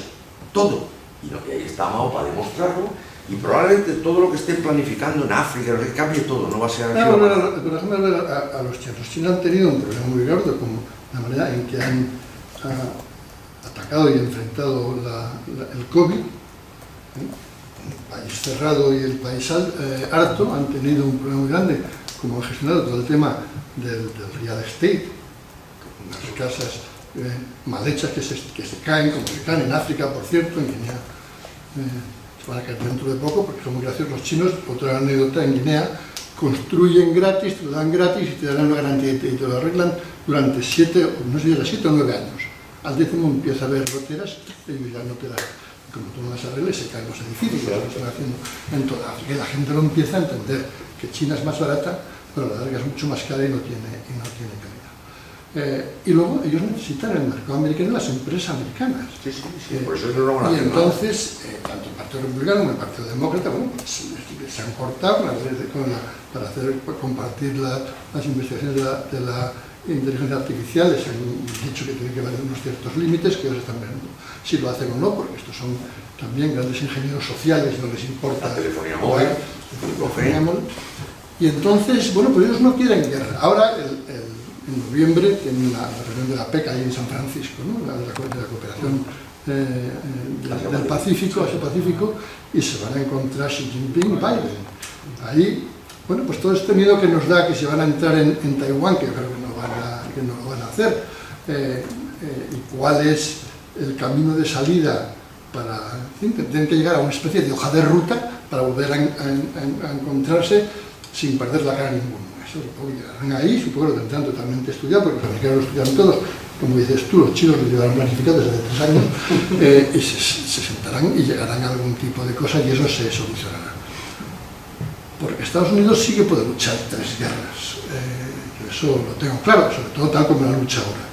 todo. Y ahí está Mao para demostrarlo, y probablemente todo lo que estén planificando en África, que cambie todo, no va a ser así. Por ejemplo, a los chinos. Los chinos han tenido un problema muy grave, como la manera en que han atacado y enfrentado el COVID. El país cerrado y el país harto han tenido un problema muy grande, como han gestionado todo el tema del real estate, unas casas mal hechas que se caen, como se caen en África, por cierto, en Guinea. Se van a caer dentro de poco, porque son muy graciosos los chinos. Otra anécdota, en Guinea construyen gratis, te lo dan gratis y te dan una garantía y te lo arreglan durante 7 o 9 años. Al 10º empieza a haber roteras, ellos ya no te dan. Como tú no las arregles, se caen los edificios, lo están haciendo en toda África. Y la gente lo empieza a entender, que China es más barata, pero la larga es mucho más cara y no tiene calidad. Y luego ellos necesitan el mercado americano y las empresas americanas. Sí, por eso no lo van a hacer. Y entonces, tanto el Partido Republicano como el Partido Demócrata, bueno, pues, se han cortado para compartir las investigaciones de la inteligencia artificial. Les han dicho que tiene que haber unos ciertos límites que ellos están viendo si lo hacen o no, porque estos son también grandes ingenieros sociales, no les importa la telefonía móvil, y entonces, bueno, pues ellos no quieren guerra. Ahora, en noviembre, tienen la reunión de la PEC ahí en San Francisco, ¿no? de la cooperación del Pacífico, Asia-Pacífico, y se van a encontrar Xi Jinping y Biden. Ahí, bueno, pues todo este miedo que nos da que se van a entrar en Taiwán, que creo que no lo van a hacer, y cuál es el camino de salida para tienen que llegar a una especie de hoja de ruta para volver a encontrarse sin perder la cara ninguno. Eso supongo que llegarán ahí, supongo que lo tendrán totalmente estudiado, porque los americanos lo estudian todos, como dices tú, los chinos lo llevarán planificado desde hace 3 años, y se sentarán y llegarán a algún tipo de cosa y eso se solucionará. Porque Estados Unidos sí que puede luchar 3 guerras, eso lo tengo claro, sobre todo tal como la lucha ahora.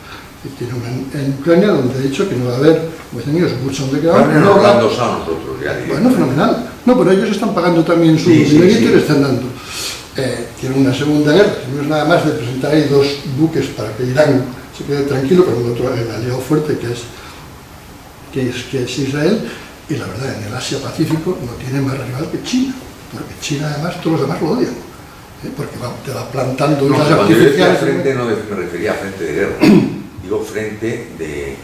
Tiene una en Ucrania donde he dicho que no va a haber, como dicen ellos, boots on the ground. No hablando a nosotros, ya digo. Bueno, fenomenal. No, pero ellos están pagando también su dinerito y le están dando. Tienen una segunda guerra, no es nada más de presentar ahí 2 buques para que Irán se quede tranquilo con el otro, el aliado fuerte que es Israel, y la verdad en el Asia-Pacífico no tiene más rival que China, porque China además todos los demás lo odian, porque te va plantando No, unas cuando yo decía artificiales. frente, no me refería a frente de guerra, digo frente de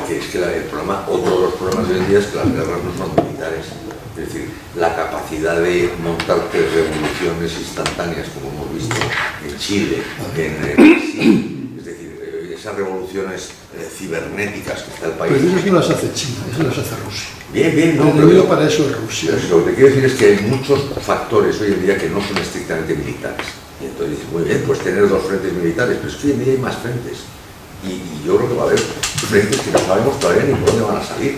que es que el problema, otro de los problemas de hoy en día es que las guerras no son militares. Es decir, la capacidad de montar 3 revoluciones instantáneas, como hemos visto en Chile, en Brasil, es decir, esas revoluciones cibernéticas que está el país. Pero eso no las hace China, eso las hace Rusia. Bien, no, El enemigo para eso es Rusia. Pero lo que te quiero decir es que hay muchos factores hoy en día que no son estrictamente militares. Y entonces dices, muy bien, pues tener 2 frentes militares, pero es que hoy en día hay más frentes. Y yo creo que va a haber frentes que no sabemos todavía ni por dónde van a salir.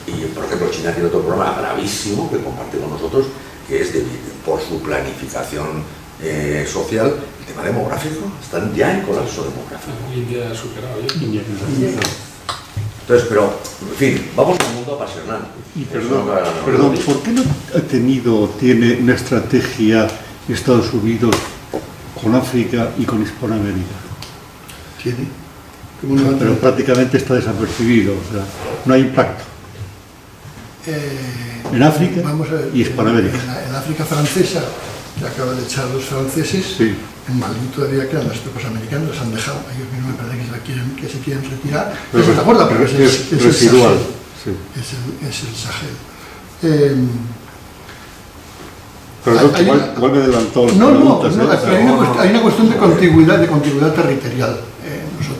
Y por ejemplo, China tiene otro problema gravísimo que comparte con nosotros, que es por su planificación social, el tema demográfico. Están ya en colapso demográfico. India ha superado ya. Entonces, pero, en fin, vamos a un mundo apasionante. Y perdón, ¿por qué no tiene una estrategia Estados Unidos con África y con Hispanoamérica? Tiene. Pero prácticamente está desapercibido, o sea, no hay impacto. En África y Hispanoamérica. En la África francesa, que acaba de echar a los franceses, Sí. en Malí todavía quedan las tropas americanas, los han dejado. Ellos mismos me parece que se quieren retirar. Pero ¿Se te acuerdas? Pero es el residual. Sahel. Sí. Es el Sahel. Perdón, Hay una- igual me adelantó las No, preguntas, aquí hay una cuestión de continuidad territorial.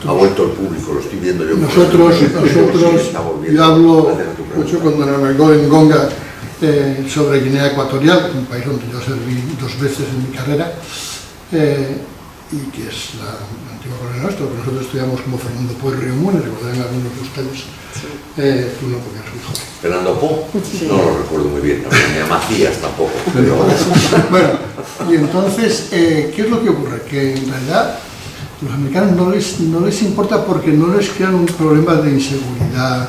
Ha vuelto el público, lo estoy viendo yo. Nosotros, Sí, está volviendo. yo hablo Gracias a tu pregunta. mucho con don Amargó en Gonga sobre Guinea Ecuatorial, un país donde yo serví 2 veces en mi carrera, y que es la antigua colonia nuestra, que nosotros estudiamos como Fernando Po y Río Mune, recordarán algunos de ustedes, tú no, porque eres muy joven. Fernando Po, no lo recuerdo muy bien, no me Macías tampoco. Pero... Bueno, y entonces, ¿qué es lo que ocurre? Que en realidad los americanos no les importa porque no les crean un problema de inseguridad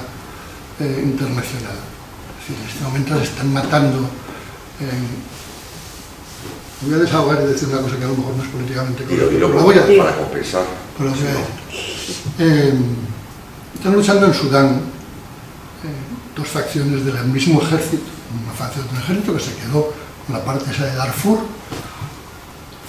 internacional. Es decir, en este momento se están matando. Me voy a desahogar y decir una cosa que a lo mejor no es políticamente correcta. Dilo pero la voy a decir. para compensar. Pero la voy a decir. Están luchando en Sudán 2 facciones del mismo ejército, una facción de un ejército que se quedó con la parte esa de Darfur,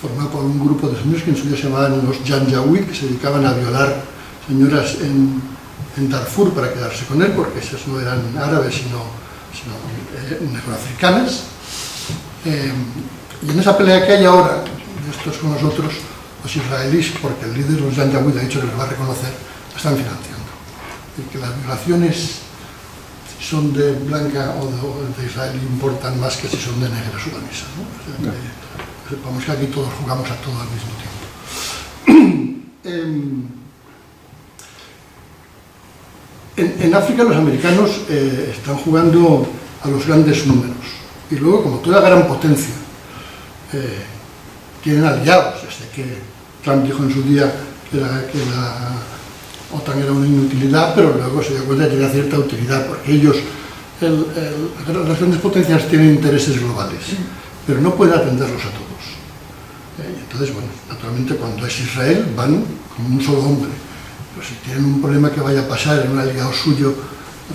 formado por un grupo de señores que en su día se llamaban los Janjaweed, que se dedicaban a violar señoras en Darfur para quedarse con él, porque esas no eran árabes, sino negroafricanas. Y en esa pelea que hay ahora, estos con nosotros, los israelíes, porque el líder de los Janjaweed ha dicho que los va a reconocer, lo están financiando. Y que las violaciones, si son de blanca o de Israel, importan más que si son de negra sudanesa, ¿no? O sea, que sepamos que aquí todos jugamos a todo al mismo tiempo. En África los americanos están jugando a los grandes números y luego, como toda gran potencia, tienen aliados, desde que Trump dijo en su día que la OTAN era una inutilidad, pero luego se dio cuenta de que tenía cierta utilidad, porque ellos, las grandes potencias tienen intereses globales, pero no pueden atenderlos a todos. Entonces, bueno, naturalmente cuando es Israel van como un solo hombre, pero si tienen un problema que vaya a pasar en un aliado suyo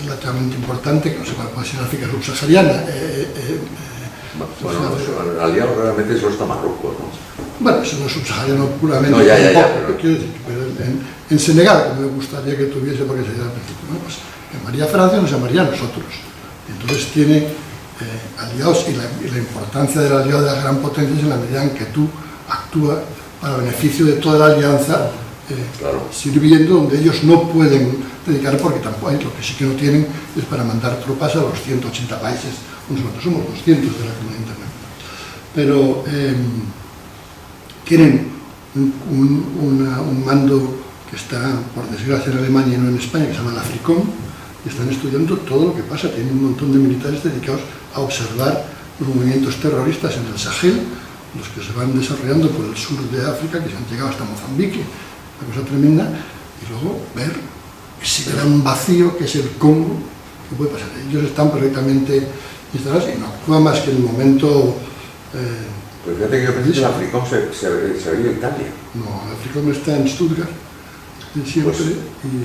relativamente importante, que no sé cuál puede ser África subsahariana. Bueno, el aliado realmente solo está Marruecos, ¿no? Bueno, eso no es subsahariano puramente. No, ya, tampoco, quiero decir, pero en Senegal, que me gustaría que tuviese, porque sería al principio, ¿no? Pues llamaría Francia, nos llamaría a nosotros. Entonces tiene aliados, y la importancia del aliado de las gran potencias en la medida en que tú actúas para beneficio de toda la alianza, Claro. sirviendo donde ellos no pueden dedicar, porque tampoco hay, lo que sí que no tienen es para mandar tropas a los 180 países somos 200 de la comunidad internacional, pero tienen un mando que está, por desgracia, en Alemania y no en España, que se llama el AFRICOM, y están estudiando todo lo que pasa. Tienen un montón de militares dedicados a observar los movimientos terroristas en el Sahel, los que se van desarrollando por el sur de África, que se han llegado hasta Mozambique, una cosa tremenda, y luego ver ese gran vacío que es el Congo, que puede pasar. Ellos están perfectamente instalados y no actúan más que en el momento... Pues fíjate que yo pensé que el Africom se veía en Italia. No, el Africom está en Stuttgart, siempre.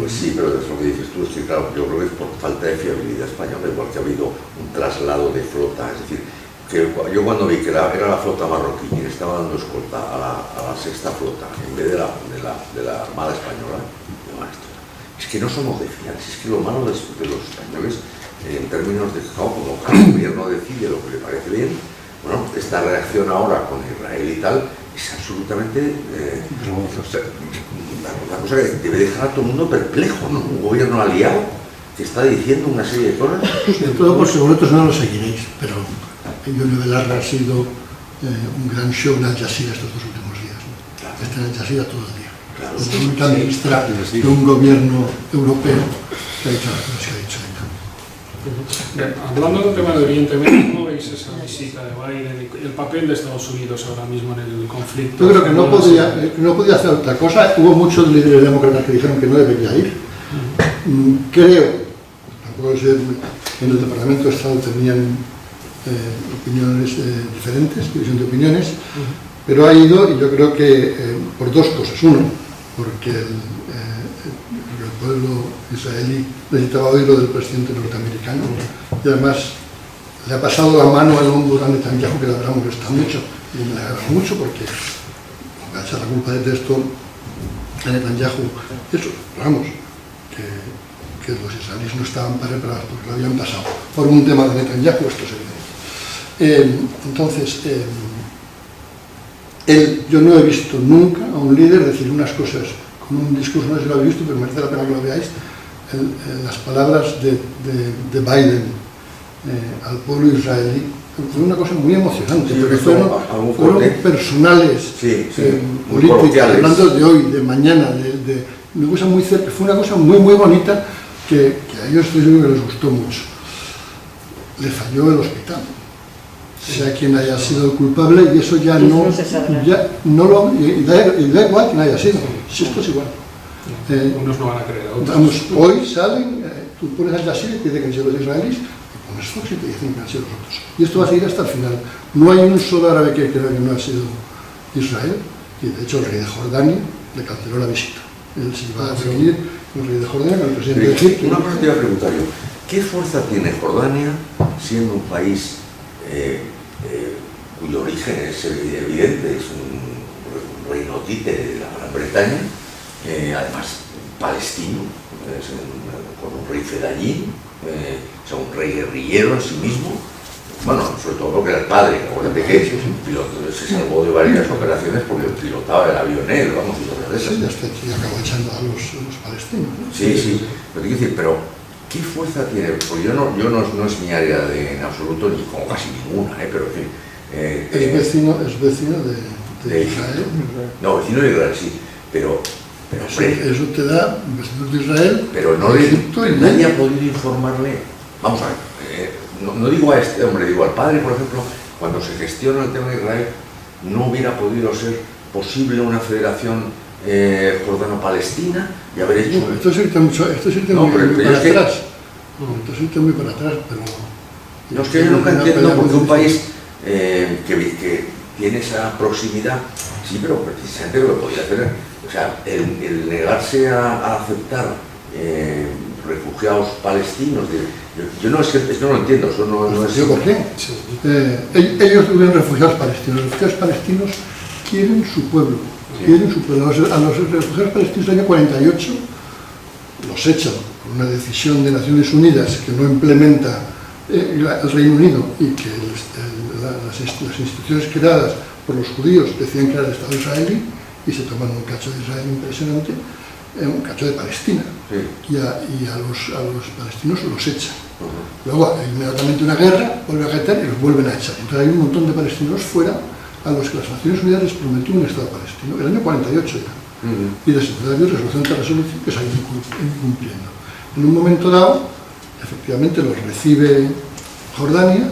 Pues sí, pero es lo que dices tú, es que claro, yo creo que es por falta de fiabilidad española, igual que ha habido un traslado de flota, es decir, que yo cuando vi que era la flota marroquí y estaba dando escolta a la sexta flota, en vez de la Armada Española, digo, es que no somos de fiar, es que lo malo de los españoles, en términos de como cada gobierno decide lo que le parece bien, bueno, esta reacción ahora con Israel y tal es absolutamente una cosa que debe dejar a todo el mundo perplejo, ¿no? Un gobierno aliado que está diciendo una serie de cosas. Sobre todo porque vosotros no lo seguiréis, pero Yone Belarra ha sido un gran show en Al Jazeera estos 2 últimos días, ¿no? Claro. Está en Al Jazeera todo el día. Claro, es la única ministra de un gobierno europeo que ha dicho las cosas que ha dicho ella. Bien, hablando del tema de Oriente Medio, ¿cómo veis esa visita de Biden y el papel de Estados Unidos ahora mismo en el conflicto? Yo creo que no podía hacer otra cosa. Hubo muchos líderes demócratas que dijeron que no debería ir. Creo, tampoco sé, en el Departamento de Estado tenían opiniones diferentes, división de opiniones, pero ha ido, y yo creo que por 2 cosas. Uno, porque el pueblo israelí necesitaba oír lo del presidente norteamericano, y además le ha pasado la mano al hombro a Netanyahu, que la verdad molesta mucho, y me alegra mucho porque va a echar la culpa de esto a Netanyahu. Eso, vamos, que los israelíes no estaban preparados porque lo habían pasado por un tema de Netanyahu, esto es evidente. Entonces, yo no he visto nunca a un líder decir unas cosas con un discurso, no sé si lo habéis visto, pero merece la pena que lo veáis, las palabras de Biden al pueblo israelí. Fue una cosa muy emocionante, sí, porque fueron personales, políticas, hablando de hoy, de mañana, de una cosa muy cerca. Fue una cosa muy bonita que a ellos estoy seguro que les gustó mucho. Le falló el hospital, sea quien haya sido el culpable, y eso ya no lo, y da igual quien haya sido, si esto es igual. Unos no van a creer, otros. Vamos, hoy salen, tú pones Al Jazeera y te dicen que han sido los israelíes, y pones Fox y te dicen que han sido los otros. Y esto va a seguir hasta el final. No hay un solo árabe que crea que no ha sido Israel, y de hecho el rey de Jordania le canceló la visita. Él se iba a reunir con el rey de Jordania, con el presidente de Egipto. Una cosa te iba a preguntar yo, ¿qué fuerza tiene Jordania siendo un país cuyo origen es evidente, es un reino títere de la Gran Bretaña, además palestino, con un rey fedayín, o sea, un rey guerrillero en sí mismo, bueno, sobre todo porque era el padre, acuérdate que se salvó de varias operaciones porque pilotaba el avión él, vamos, y cosas de esas. Sí, hasta aquí acabó echando a los palestinos, ¿no? Sí, pero te quiero decir, pero ¿qué fuerza tiene? Porque yo no es mi área en absoluto, ni como casi ninguna, pero en fin. Es vecino de Israel. No, vecino de Israel, sí, pero hombre, eso te da vecinos de Israel, pero no Egipto y nadie ha podido informarle. Vamos a ver, no digo a este hombre, digo al padre, por ejemplo, cuando se gestiona el tema de Israel, no hubiera podido ser posible una federación jordano-palestina y haber hecho... No, esto es irte muy para atrás, pero... No, es que yo nunca entiendo por qué un país que tiene esa proximidad, sí, pero precisamente lo que podía hacer, o sea, el negarse a aceptar refugiados palestinos, yo no lo entiendo, eso no es... ¿Por qué? Ellos tuvieron refugiados palestinos. Los refugiados palestinos quieren su pueblo, quieren su pueblo. A los refugiados palestinos del año 48 los echan por una decisión de Naciones Unidas que no implementa el Reino Unido y que las instituciones creadas por los judíos decían que era el Estado israelí, y se toman un cacho de Israel impresionante, un cacho de Palestina, sí. y a los palestinos los echan. Luego hay inmediatamente una guerra, vuelve a quitar y los vuelven a echar. Entonces hay un montón de palestinos fuera a los que las Naciones Unidas les prometió un Estado palestino, el año 48 ya. Y desde entonces resolución tras resolución que se ha ido incumpliendo. En un momento dado, efectivamente los recibe Jordania,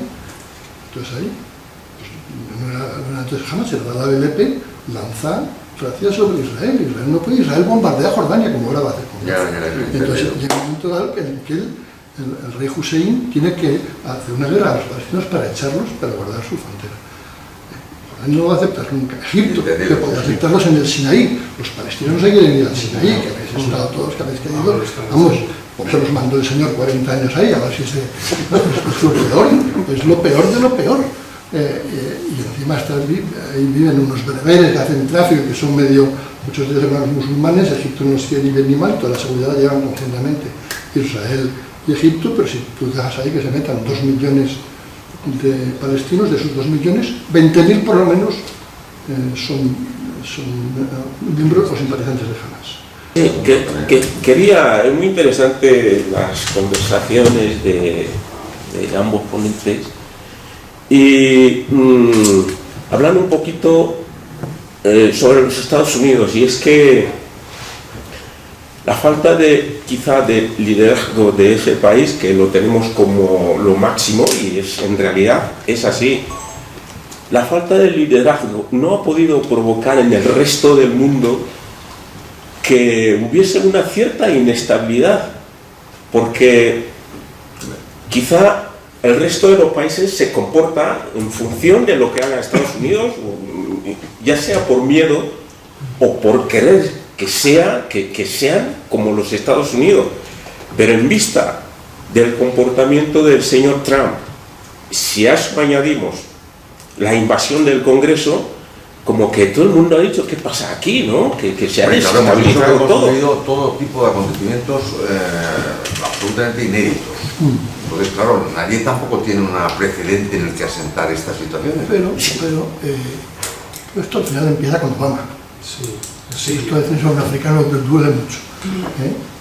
entonces ahí, pues, entonces jamás era la ABLP lanza Francia sobre Israel. Israel no puede, Israel bombardea Jordania como ahora va a hacer con Entonces llega un momento dado en que el rey Hussein tiene que hacer una guerra a los palestinos para echarlos, para guardar su frontera. Jordania no lo va a aceptar nunca. Egipto, que podía aceptarlos en el Sinaí. Los palestinos no se quieren ir al Sinaí, que habéis estado todos, que habéis querido. Vamos, por eso los mandó el señor 40 años ahí, a ver si se... es lo peor, es lo peor de lo peor. Y encima ahí viven unos bereberes que hacen tráfico, que son medio, muchos de ellos hermanos musulmanes. Egipto no es que ni bien ni mal, toda la seguridad la llevan conjuntamente Israel y Egipto, pero si tú dejas ahí que se metan 2 millones de palestinos, de esos 2 millones, 20.000 por lo menos son miembros o simpatizantes de Hamas. Quería, es muy interesante las conversaciones de ambos ponentes y hablando un poquito sobre los Estados Unidos, y es que la falta de quizá de liderazgo de ese país, que lo tenemos como lo máximo y en realidad es así, la falta de liderazgo no ha podido provocar en el resto del mundo que hubiese una cierta inestabilidad, porque quizá el resto de los países se comporta en función de lo que haga Estados Unidos, ya sea por miedo o por querer que sean como los Estados Unidos. Pero en vista del comportamiento del señor Trump, si a eso añadimos la invasión del Congreso, como que todo el mundo ha dicho, ¿qué pasa aquí, no? Que se ha desestabilizado todo. Todo tipo de acontecimientos absolutamente inéditos. Entonces, claro, nadie tampoco tiene un precedente en el que asentar estas situaciones. Pero esto al final empieza con Obama. Esto de defensa de un africano duele mucho.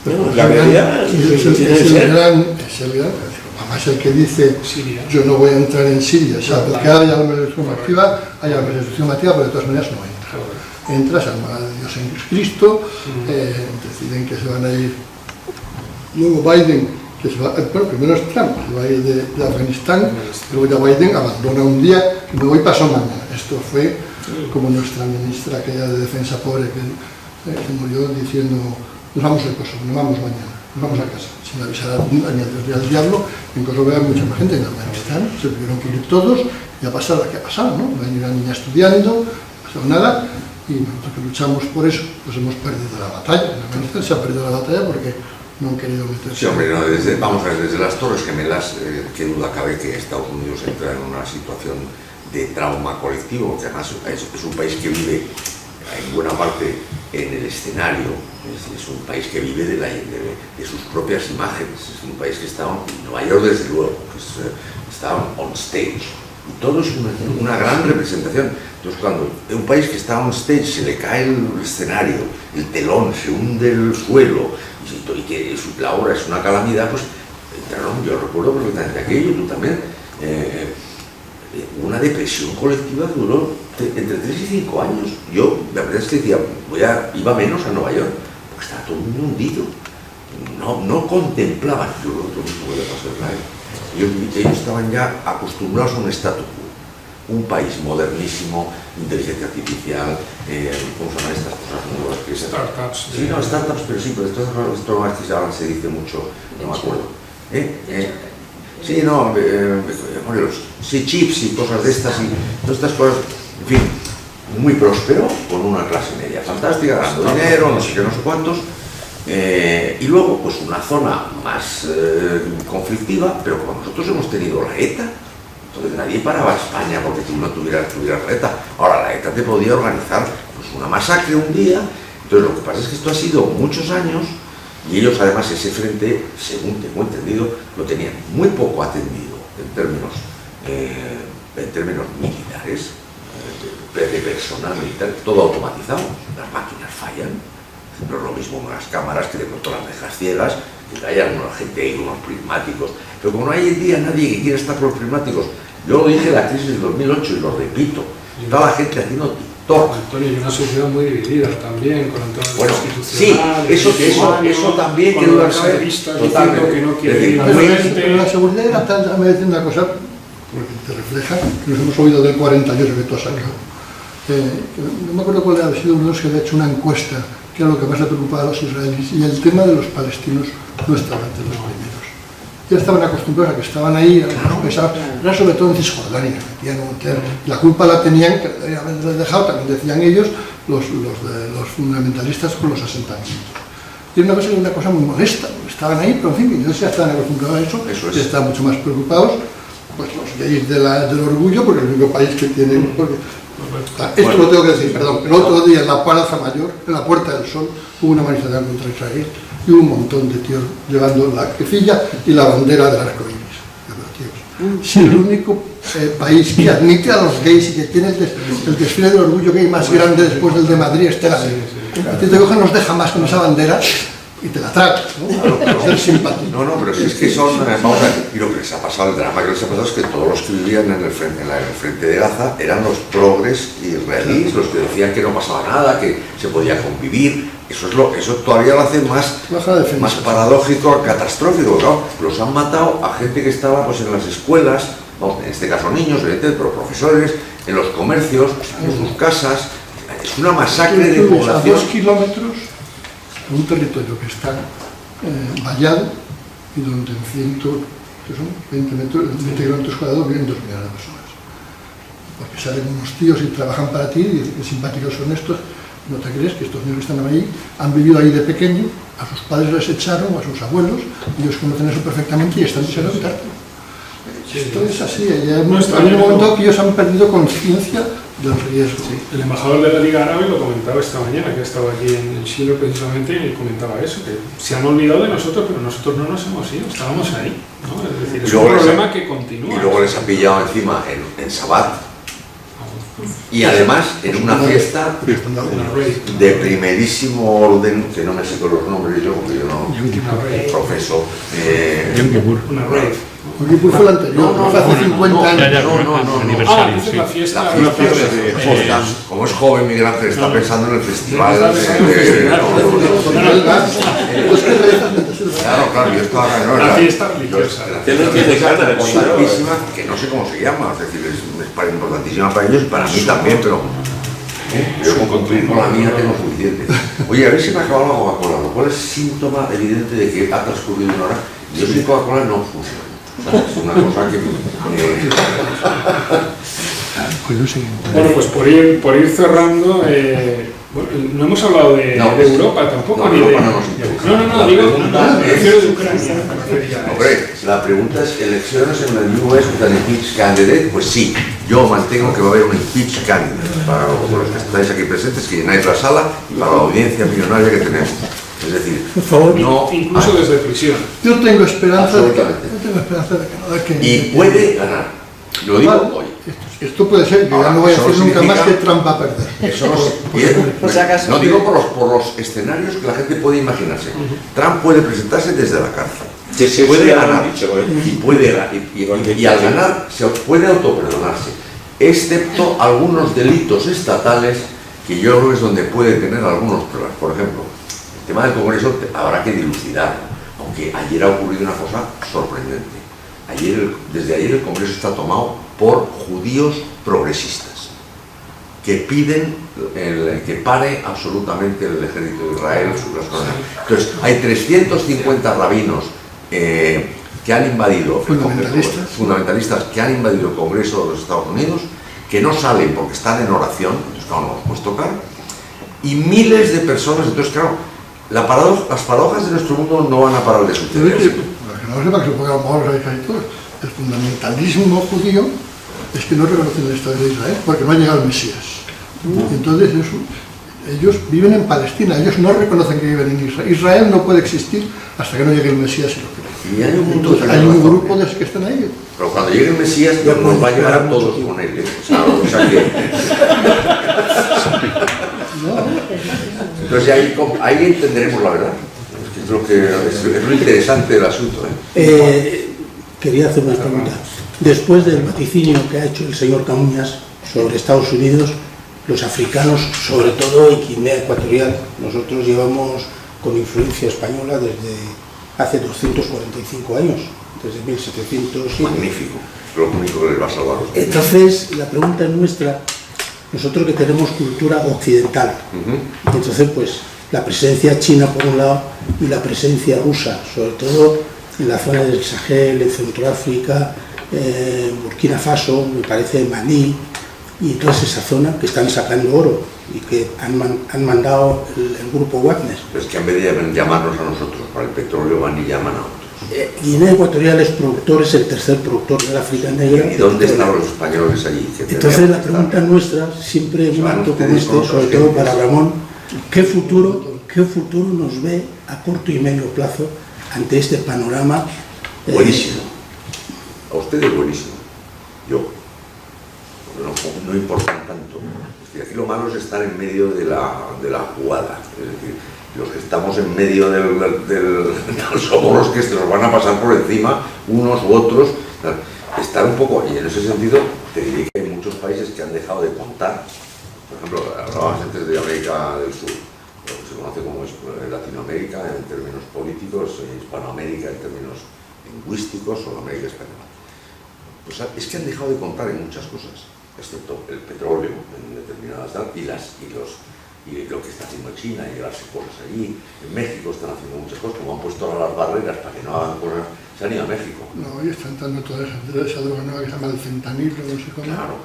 Bueno, la realidad es el gran, Obama es el que dice, yo no voy a entrar en Siria, o sea, porque haya una resolución activa, haya una resolución activa, pero de todas maneras no entra. Entra, se llama Dios en Cristo, deciden que se van a ir. Luego Biden, que se va, bueno, primero es Trump, que se va a ir de Afganistán, luego ya Biden abandona un día y me voy pasó mañana. Esto fue como nuestra ministra aquella de defensa pobre que murió diciendo, nos vamos de Kosovo, nos vamos mañana, nos vamos a casa, sin avisar al diablo. En Kosovo había mucha más gente, en Afganistán se tuvieron que ir todos y ha pasado lo que ha pasado, ¿no? Hay una niña estudiando, no ha pasado nada, y nosotros que luchamos por eso, pues hemos perdido la batalla. En Afganistán se ha perdido la batalla porque no han querido meterse. Sí, hombre, no, vamos a ver, desde las Torres Gemelas, qué duda cabe que Estados Unidos entra en una situación de trauma colectivo, que además es un país que vive en buena parte en el escenario, es un país que vive de sus propias imágenes, es un país que está, en Nueva York desde luego, está on stage, y todo es una gran representación. Entonces cuando un país que está on stage se le cae el escenario, el telón, se hunde el suelo, y que la obra es una calamidad, pues entraron, yo recuerdo perfectamente aquello, tú también, una depresión colectiva que duró entre 3 y 5 años. Yo, la verdad es que decía, iba menos a Nueva York, porque estaba todo el mundo hundido. No contemplaban, yo creo que todo el mundo puede pasar ellos estaban ya acostumbrados a un statu quo, un país modernísimo, inteligencia artificial, ¿cómo se llaman estas cosas nuevas? Startups. Sí, no, startups, pero sí, pero esto que ahora se dice mucho, no me acuerdo. Sí, no, sí, chips y cosas de estas y todas estas cosas, en fin, muy próspero, con una clase media fantástica, ganando dinero, no sé qué, no sé cuántos, y luego pues una zona más conflictiva, pero como nosotros hemos tenido la ETA, entonces nadie paraba a España porque tú no tuvieras la ETA. Ahora la ETA te podía organizar pues una masacre un día. Entonces lo que pasa es que esto ha sido muchos años. Y ellos además ese frente, según tengo entendido, lo tenían muy poco atendido en términos militares, de personal militar, todo automatizado. Las máquinas fallan, no es lo mismo unas cámaras que de pronto las dejas ciegas, que hay alguna gente ahí, unos prismáticos, pero como no hay en día nadie que quiera estar por los prismáticos, yo lo dije en la crisis del 2008 y lo repito, está la gente haciendo TikTok. Antonio, y una sociedad muy dividida también, con el tema Bueno, sí, institucional, eso también, con que duda los cabe, reservistas totalmente. diciendo que no quiere ir al Pero frente. la seguridad era tal, déjame decir una cosa, porque te refleja, que nos hemos oído del 48 que tú has sacado. No me acuerdo cuál había sido uno de los que había hecho una encuesta, que era lo que más le preocupaba a los israelíes, y el tema de los palestinos no estaba entre los primeros. Ya estaban acostumbrados a que estaban ahí, era sobre todo en Cisjordania, la culpa la tenían, que deberían haberles dejado, también decían ellos, los fundamentalistas con los asentamientos. Y era una cosa muy molesta, estaban ahí, pero en fin, ellos ya estaban acostumbrados a eso y estaban mucho más preocupados, pues los gays del orgullo, porque es el único país que tienen... Esto lo tengo que decir, perdón. El otro día en la Plaza Mayor, en la Puerta del Sol, hubo una manifestación contra Israel y un montón de tíos llevando la quefilla y la bandera del arco iris. Si el único país que admite a los gays y que tiene el desfile del orgullo gay más grande después del de Madrid es Tel Aviv. Y te cogen, nos deja más con esa bandera y te la tragas, ¿no? Para ser simpático. No, pero si es que son, vamos a ver, y lo que les ha pasado, el drama que les ha pasado es que todos los que vivían en el frente de Gaza eran los progres israelíes, los que decían que no pasaba nada, que se podía convivir. Eso todavía lo hace más paradójico, catastrófico. Claro, los han matado a gente que estaba pues en las escuelas, bueno, en este caso niños, pero profesores, en los comercios, en sus casas. Es una masacre de población. A 2 kilómetros, en un territorio que está vallado y donde en 20 kilómetros cuadrados viven 2 millones de personas. Porque salen unos tíos y trabajan para ti y dicen que simpáticos son estos. No te crees que estos niños que están ahí han vivido ahí de pequeño, a sus padres les echaron, a sus abuelos, ellos conocen eso perfectamente y están deseando quitártelo. Esto es así, hay un momento que ellos han perdido conciencia del riesgo. Sí. El embajador de la Liga Árabe lo comentaba esta mañana, que estaba aquí en Chile precisamente, y comentaba eso, que se han olvidado de nosotros, pero nosotros no nos hemos ido, estábamos ahí, ¿no? Es decir, es un problema que continúa. Y luego les ha pillado encima en Sabbat, y además en una fiesta de primerísimo orden, que no me sé con los nombres yo, porque yo no profeso. Una rave. Yom Kippur fue la anterior, fue hace 50 años. No, aniversario, la fiesta. La fiesta de Fostan, como es joven migrante, está pensando en el festival. Claro, yo estaba acá en la fiesta religiosa. Que no tiene cara importantísima, que no sé cómo se llama, es decir, es importantísima para ellos y para mí también, pero yo con cumplir con la mía tengo suficiente. Oye, a ver si me ha acabado la Coca-Cola, lo cual es síntoma evidente de que ha transcurrido una hora. Yo sin Coca-Cola no funciona. Es una cosa que... Bueno, pues por ir cerrando, bueno, no hemos hablado de Europa tampoco, ni de... No, digo, me refiero de Ucrania. Hombre, la pregunta es, ¿elecciones en el US with an impeached candidate? Pues sí, yo mantengo que va a haber un impeached candidate para los que estáis aquí presentes, que llenáis la sala, y para la audiencia millonaria que tenemos. Es decir, no, incluso desde prisión. Yo tengo esperanza de que no. Y puede ganar. Lo digo hoy. Esto puede ser, yo ya no voy a decir nunca más que Trump va a perder. Eso no digo por los escenarios que la gente puede imaginarse. Trump puede presentarse desde la cárcel. Puede ganar. Y al ganar se puede autoperdonarse. Excepto algunos delitos estatales que yo creo que es donde puede tener algunos problemas. Por ejemplo, el tema del Congreso habrá que dilucidarlo, aunque ayer ha ocurrido una cosa sorprendente. Desde ayer el Congreso está tomado por judíos progresistas que piden que pare absolutamente el ejército de Israel. Entonces, hay 350 rabinos que han invadido, fundamentalistas que han invadido el Congreso de los Estados Unidos, que no salen porque están en oración, entonces claro, no los puedes tocar, y miles de personas. Entonces claro, las paradojas de nuestro mundo no van a parar de suceder. No sepa que se puede el fundamentalismo judío es que no reconocen el Estado de Israel porque no ha llegado el Mesías. Entonces ellos viven en Palestina, ellos no reconocen que viven en Israel. Israel no puede existir hasta que no llegue el Mesías y lo cree. Y hay un grupo de los que están ahí. Pero cuando llegue el Mesías nos va a llevar a todos con él. O sea que... Entonces ahí entenderemos la verdad. Yo creo que es muy interesante el asunto. Quería hacer una pregunta. Después del vaticinio que ha hecho el señor Camuñas sobre Estados Unidos, los africanos, sobre todo en Guinea Ecuatorial, nosotros llevamos con influencia española desde hace 245 años, desde 1700. Magnífico, lo único que les va a salvar. Entonces, la pregunta es nuestra, nosotros que tenemos cultura occidental, entonces pues la presencia china por un lado y la presencia rusa, sobre todo en la zona del Sahel, en Centroáfrica, Burkina Faso, me parece Malí, y toda esa zona que están sacando oro y que han mandado el grupo Wagner. Pero es que en vez de llamarnos a nosotros para el petróleo van y llaman a otros. Guinea Ecuatorial es productor, es el tercer productor de la África negra. ¿Y dónde están los españoles allí? Entonces la pregunta nuestra, siempre un acto como este, sobre todo para Ramón, ¿qué futuro nos ve a corto y medio plazo ante este panorama? Buenísimo. A ustedes buenísimo. Yo. No importan tanto. Y aquí lo malo es estar en medio de la jugada. Es decir, los que estamos en medio somos los que se nos van a pasar por encima, unos u otros. Estar un poco, y en ese sentido, te diré que hay muchos países que han dejado de contar. Por ejemplo, hablabas antes de América del Sur, lo que se conoce como Latinoamérica en términos políticos, Hispanoamérica en términos lingüísticos, o América Española. Pues es que han dejado de contar en muchas cosas, excepto el petróleo en determinadas y lo que está haciendo China y llevarse cosas allí. En México están haciendo muchas cosas, como han puesto ahora las barreras para que no hagan cosas, se han ido a México. No, y está entrando toda esa droga nueva que se llama el fentanilo, no sé cómo. Claro.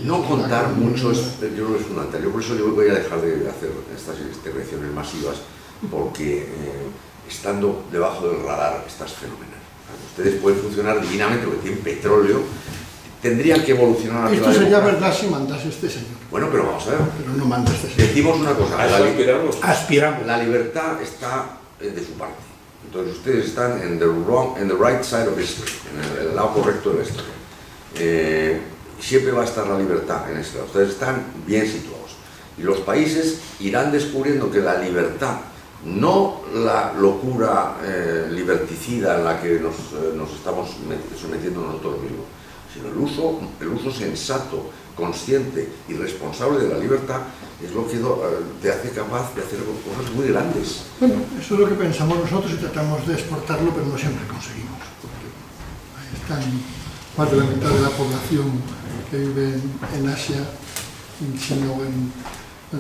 No contar mucho es, yo creo que es fundamental. Yo por eso yo voy a dejar de hacer estas intervenciones masivas, porque estando debajo del radar estás fenomenal. Ustedes pueden funcionar divinamente porque tienen petróleo. Tendrían que evolucionar. Esto sería verdad si mandase este señor. Bueno, pero vamos a ver. Pero no manda este señor. Decimos una cosa. Aspiramos. La libertad está de su parte. Entonces ustedes están en the right side of history, en el lado correcto de la historia. Siempre va a estar la libertad en este lado. Ustedes están bien situados. Y los países irán descubriendo que la libertad, no la locura liberticida en la que nos estamos sometiendo nosotros mismos, sino el uso sensato, consciente y responsable de la libertad, es lo que te hace capaz de hacer cosas muy grandes. Bueno, eso es lo que pensamos nosotros y tratamos de exportarlo, pero no siempre conseguimos. Porque ahí están más de la mitad de la población que vive en Asia, en China o en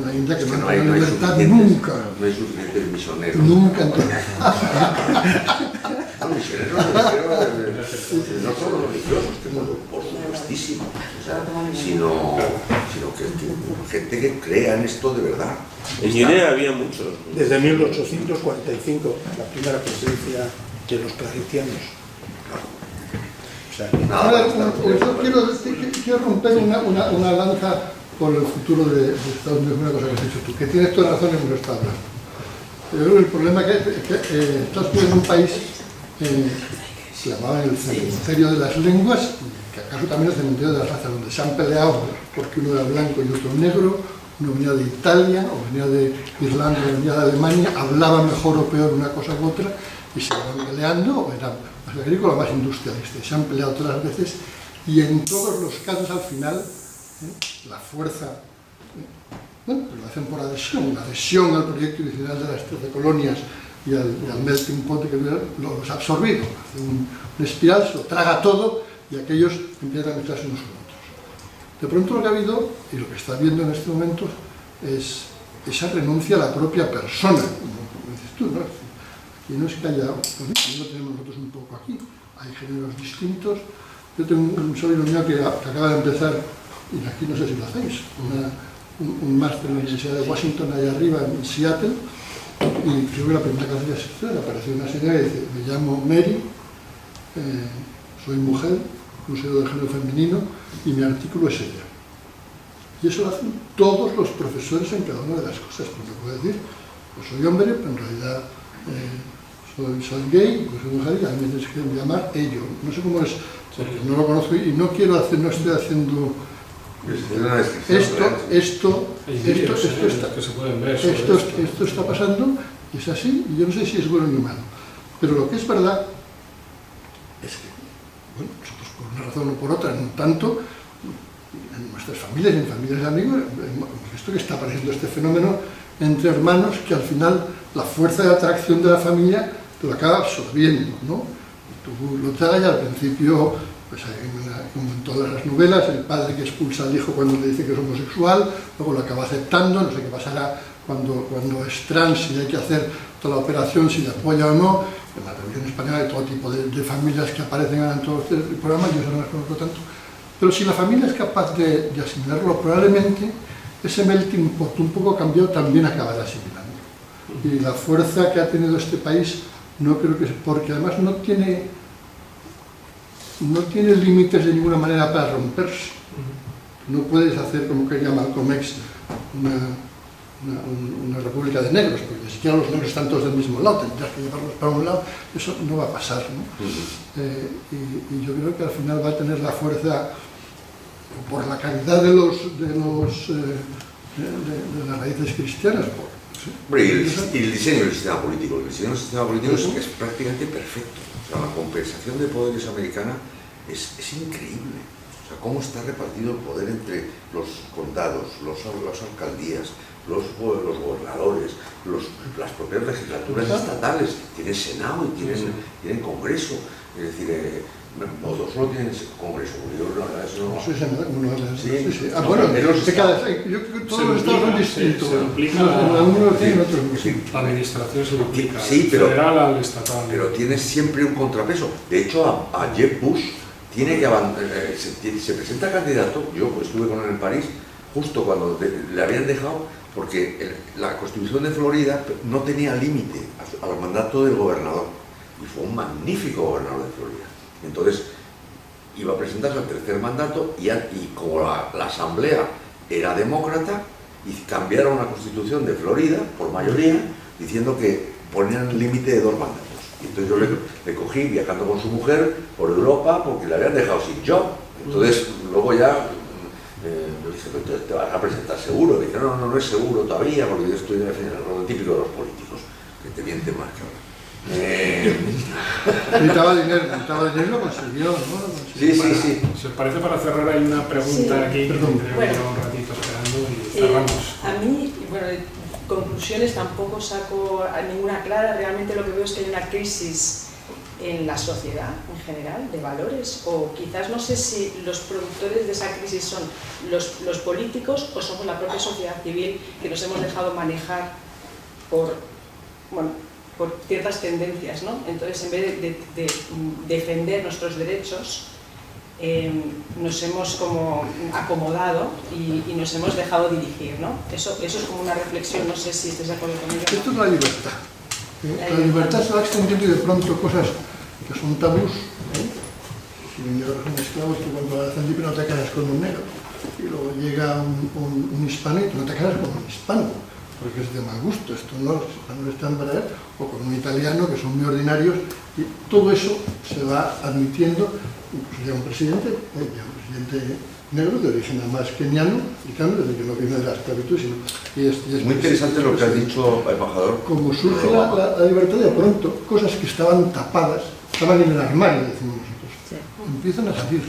la India, que no hay libertad nunca. No hay suficientes misioneros. Nunca. No, misioneros no solo religiosos, que por supuestísimo, sino que gente que crea en esto de verdad. En Guinea había muchos. Desde 1845, la primera presencia de los claretianos. O sea, quiero romper una lanza por el futuro de Estados Unidos, una cosa que has dicho tú, que tienes toda razón en lo que está hablando. Yo creo que el problema es que Estados Unidos es un país se llamaba el cementerio de las lenguas, que acaso también el cementerio de las razas, donde se han peleado porque uno era blanco y otro negro, uno venía de Italia, o venía de Irlanda, o venía de Alemania, hablaba mejor o peor una cosa u otra, y se iban peleando, o era más agrícola o más industrialista, se han peleado todas las veces, y en todos los casos al final, la fuerza, bueno, pues lo hacen por adhesión, la adhesión al proyecto original de las 13 colonias y al melting pot que los ha absorbido, hace un espiral, se lo traga todo y aquellos empiezan a mezclarse unos con otros. De pronto lo que ha habido, y lo que está viendo en este momento, es esa renuncia a la propia persona, como dices tú, ¿no? Aquí no es que haya, lo tenemos nosotros un poco aquí, hay géneros distintos. Yo tengo un sobrino mío que acaba de empezar, y aquí no sé si lo hacéis, un máster en la Universidad de Washington, allá arriba en Seattle, y creo que la primera canción es apareció una señora que dice: me llamo Mary, soy mujer, considero de género femenino, y mi artículo es ella. Y eso lo hacen todos los profesores en cada una de las cosas, porque puede decir, pues soy hombre, pero en realidad soy gay, pues soy mujer, y a mí me tienes que llamar ello. No sé cómo es, porque no lo conozco y no quiero hacer, no estoy haciendo... Esto está pasando Y es así, y yo no sé si es bueno ni malo. Pero lo que es verdad es que, bueno, nosotros por una razón o por otra, no tanto, en nuestras familias y en familias de amigos, hemos visto que está apareciendo este fenómeno entre hermanos que al final la fuerza de atracción de la familia te lo acaba absorbiendo, ¿no? Tú lo traes al principio, pues como en todas las novelas, el padre que expulsa al hijo cuando le dice que es homosexual, luego lo acaba aceptando, no sé qué pasará cuando es trans y hay que hacer toda la operación, si le apoya o no. En la televisión española hay todo tipo de familias que aparecen en todos los programas, yo no las conozco tanto. Pero si la familia es capaz de asimilarlo, probablemente ese melting pot un poco cambiado también acabará asimilando. Y la fuerza que ha tenido este país, no creo que es porque además no tiene límites de ninguna manera para romperse. No puedes hacer, como quería Malcolm X, una república de negros, porque ni siquiera los negros están todos del mismo lado, tendrás que llevarlos para un lado, eso no va a pasar, ¿no? Y yo creo que al final va a tener la fuerza por la calidad de las raíces cristianas. Hombre, y el diseño del sistema político. El diseño del sistema político es prácticamente perfecto. O sea, la compensación de poderes americana es increíble. O sea, cómo está repartido el poder entre los condados, las alcaldías, los gobernadores, las propias legislaturas estatales. Tienen Senado y tienen Congreso. Es decir, solo tienen Congreso. Sí. Ah, bueno, yo creo que todos los estados son distintos. Algunos tienen otros. La administración se duplica, sí, del federal al estatal. Pero tiene siempre un contrapeso. De hecho, a Jeb Bush tiene que se presenta candidato. Yo estuve con él en París justo cuando le habían dejado, porque la Constitución de Florida no tenía límite al mandato del gobernador, y fue un magnífico gobernador de Florida. Entonces iba a presentarse al tercer mandato y como la asamblea era demócrata, y cambiaron la Constitución de Florida por mayoría diciendo que ponían el límite de 2 mandatos. Y entonces yo le cogí viajando con su mujer por Europa porque le habían dejado sin job. Entonces luego ya le dije, ¿te vas a presentar seguro? Y dije, no es seguro todavía, porque yo estoy en lo típico de los políticos, que te mienten más que ahora. Necesitaba dinero y lo consiguió, ¿no? Sí. Si os parece, para cerrar hay una pregunta aquí, que llevo un ratito esperando y cerramos. A mí, bueno, conclusiones tampoco saco a ninguna clara. Realmente lo que veo es que hay una crisis en la sociedad en general, de valores, o quizás no sé si los productores de esa crisis son los políticos o somos la propia sociedad civil, que nos hemos dejado manejar por ciertas tendencias, ¿no? Entonces, en vez de defender nuestros derechos, nos hemos como acomodado y nos hemos dejado dirigir, ¿no? Eso es como una reflexión, no sé si estáis de acuerdo conmigo. Esto es la libertad. La libertad se va extendiendo y de pronto cosas que son tabús. Si llegas un esclavo, tú cuando haces libre no te casas con un negro. Y luego llega un hispano y tú no te casas con un hispano, porque es de mal gusto. Esto no, los hispanos están para él, o con un italiano, que son muy ordinarios. Y todo eso se va admitiendo. Incluso llega un presidente negro de origen además keniano, desde que no viene de la esclavitud, sino... es muy interesante lo que has dicho, embajador. Como surge la libertad, de pronto, cosas que estaban tapadas, estaban en el armario, decimos nosotros, empiezan a salir.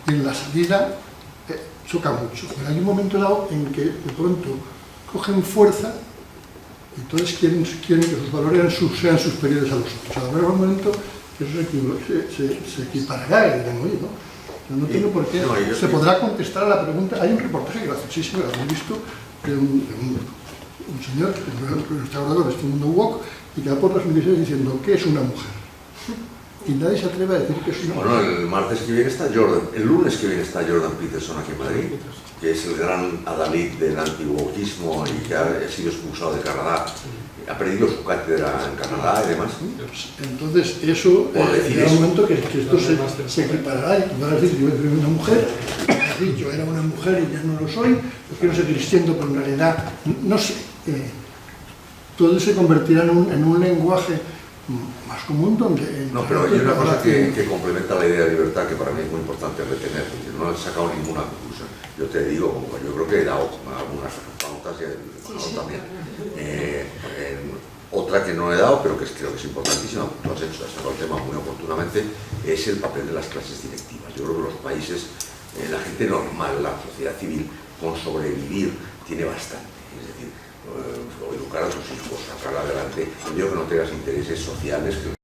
Y en la salida choca mucho. Pero hay un momento dado en que de pronto cogen fuerza y entonces quieren que sus valores sean superiores a los otros. Habrá un momento que eso se equiparará y dirán, oye, ¿no? No tengo por qué. Se podrá contestar a la pregunta. Hay un reportaje graciosísimo, lo habéis visto, de un señor que está hablando de este mundo woke y que da por las noticias diciendo ¿qué es una mujer? Y nadie se atreve a decir que es una mujer. Bueno, el martes que viene está el lunes que viene está Jordan Peterson aquí en Madrid, que es el gran adalid del anti-wokeismo y que ha sido expulsado de Canadá. Ha perdido su cátedra en Canadá y demás. Entonces, eso llega un momento que esto se equiparará y tú vas a decir, yo soy una mujer, yo era una mujer y ya no lo soy, yo quiero seguir siendo, pero en realidad, no sé, todo se convertirá en un lenguaje más común donde... No, pero hay una cosa que complementa la idea de libertad que para mí es muy importante retener, porque no he sacado ninguna conclusión. Yo te digo, como yo creo que he dado algunas pautas y el también. Otra otra que no he dado, pero que creo que es importantísima, tú has sacado el tema muy oportunamente, es el papel de las clases directivas. Yo creo que los países, la gente normal, la sociedad civil, con sobrevivir tiene bastante. Es decir, educar a tus hijos, sacar adelante, yo digo que no tengas intereses sociales, que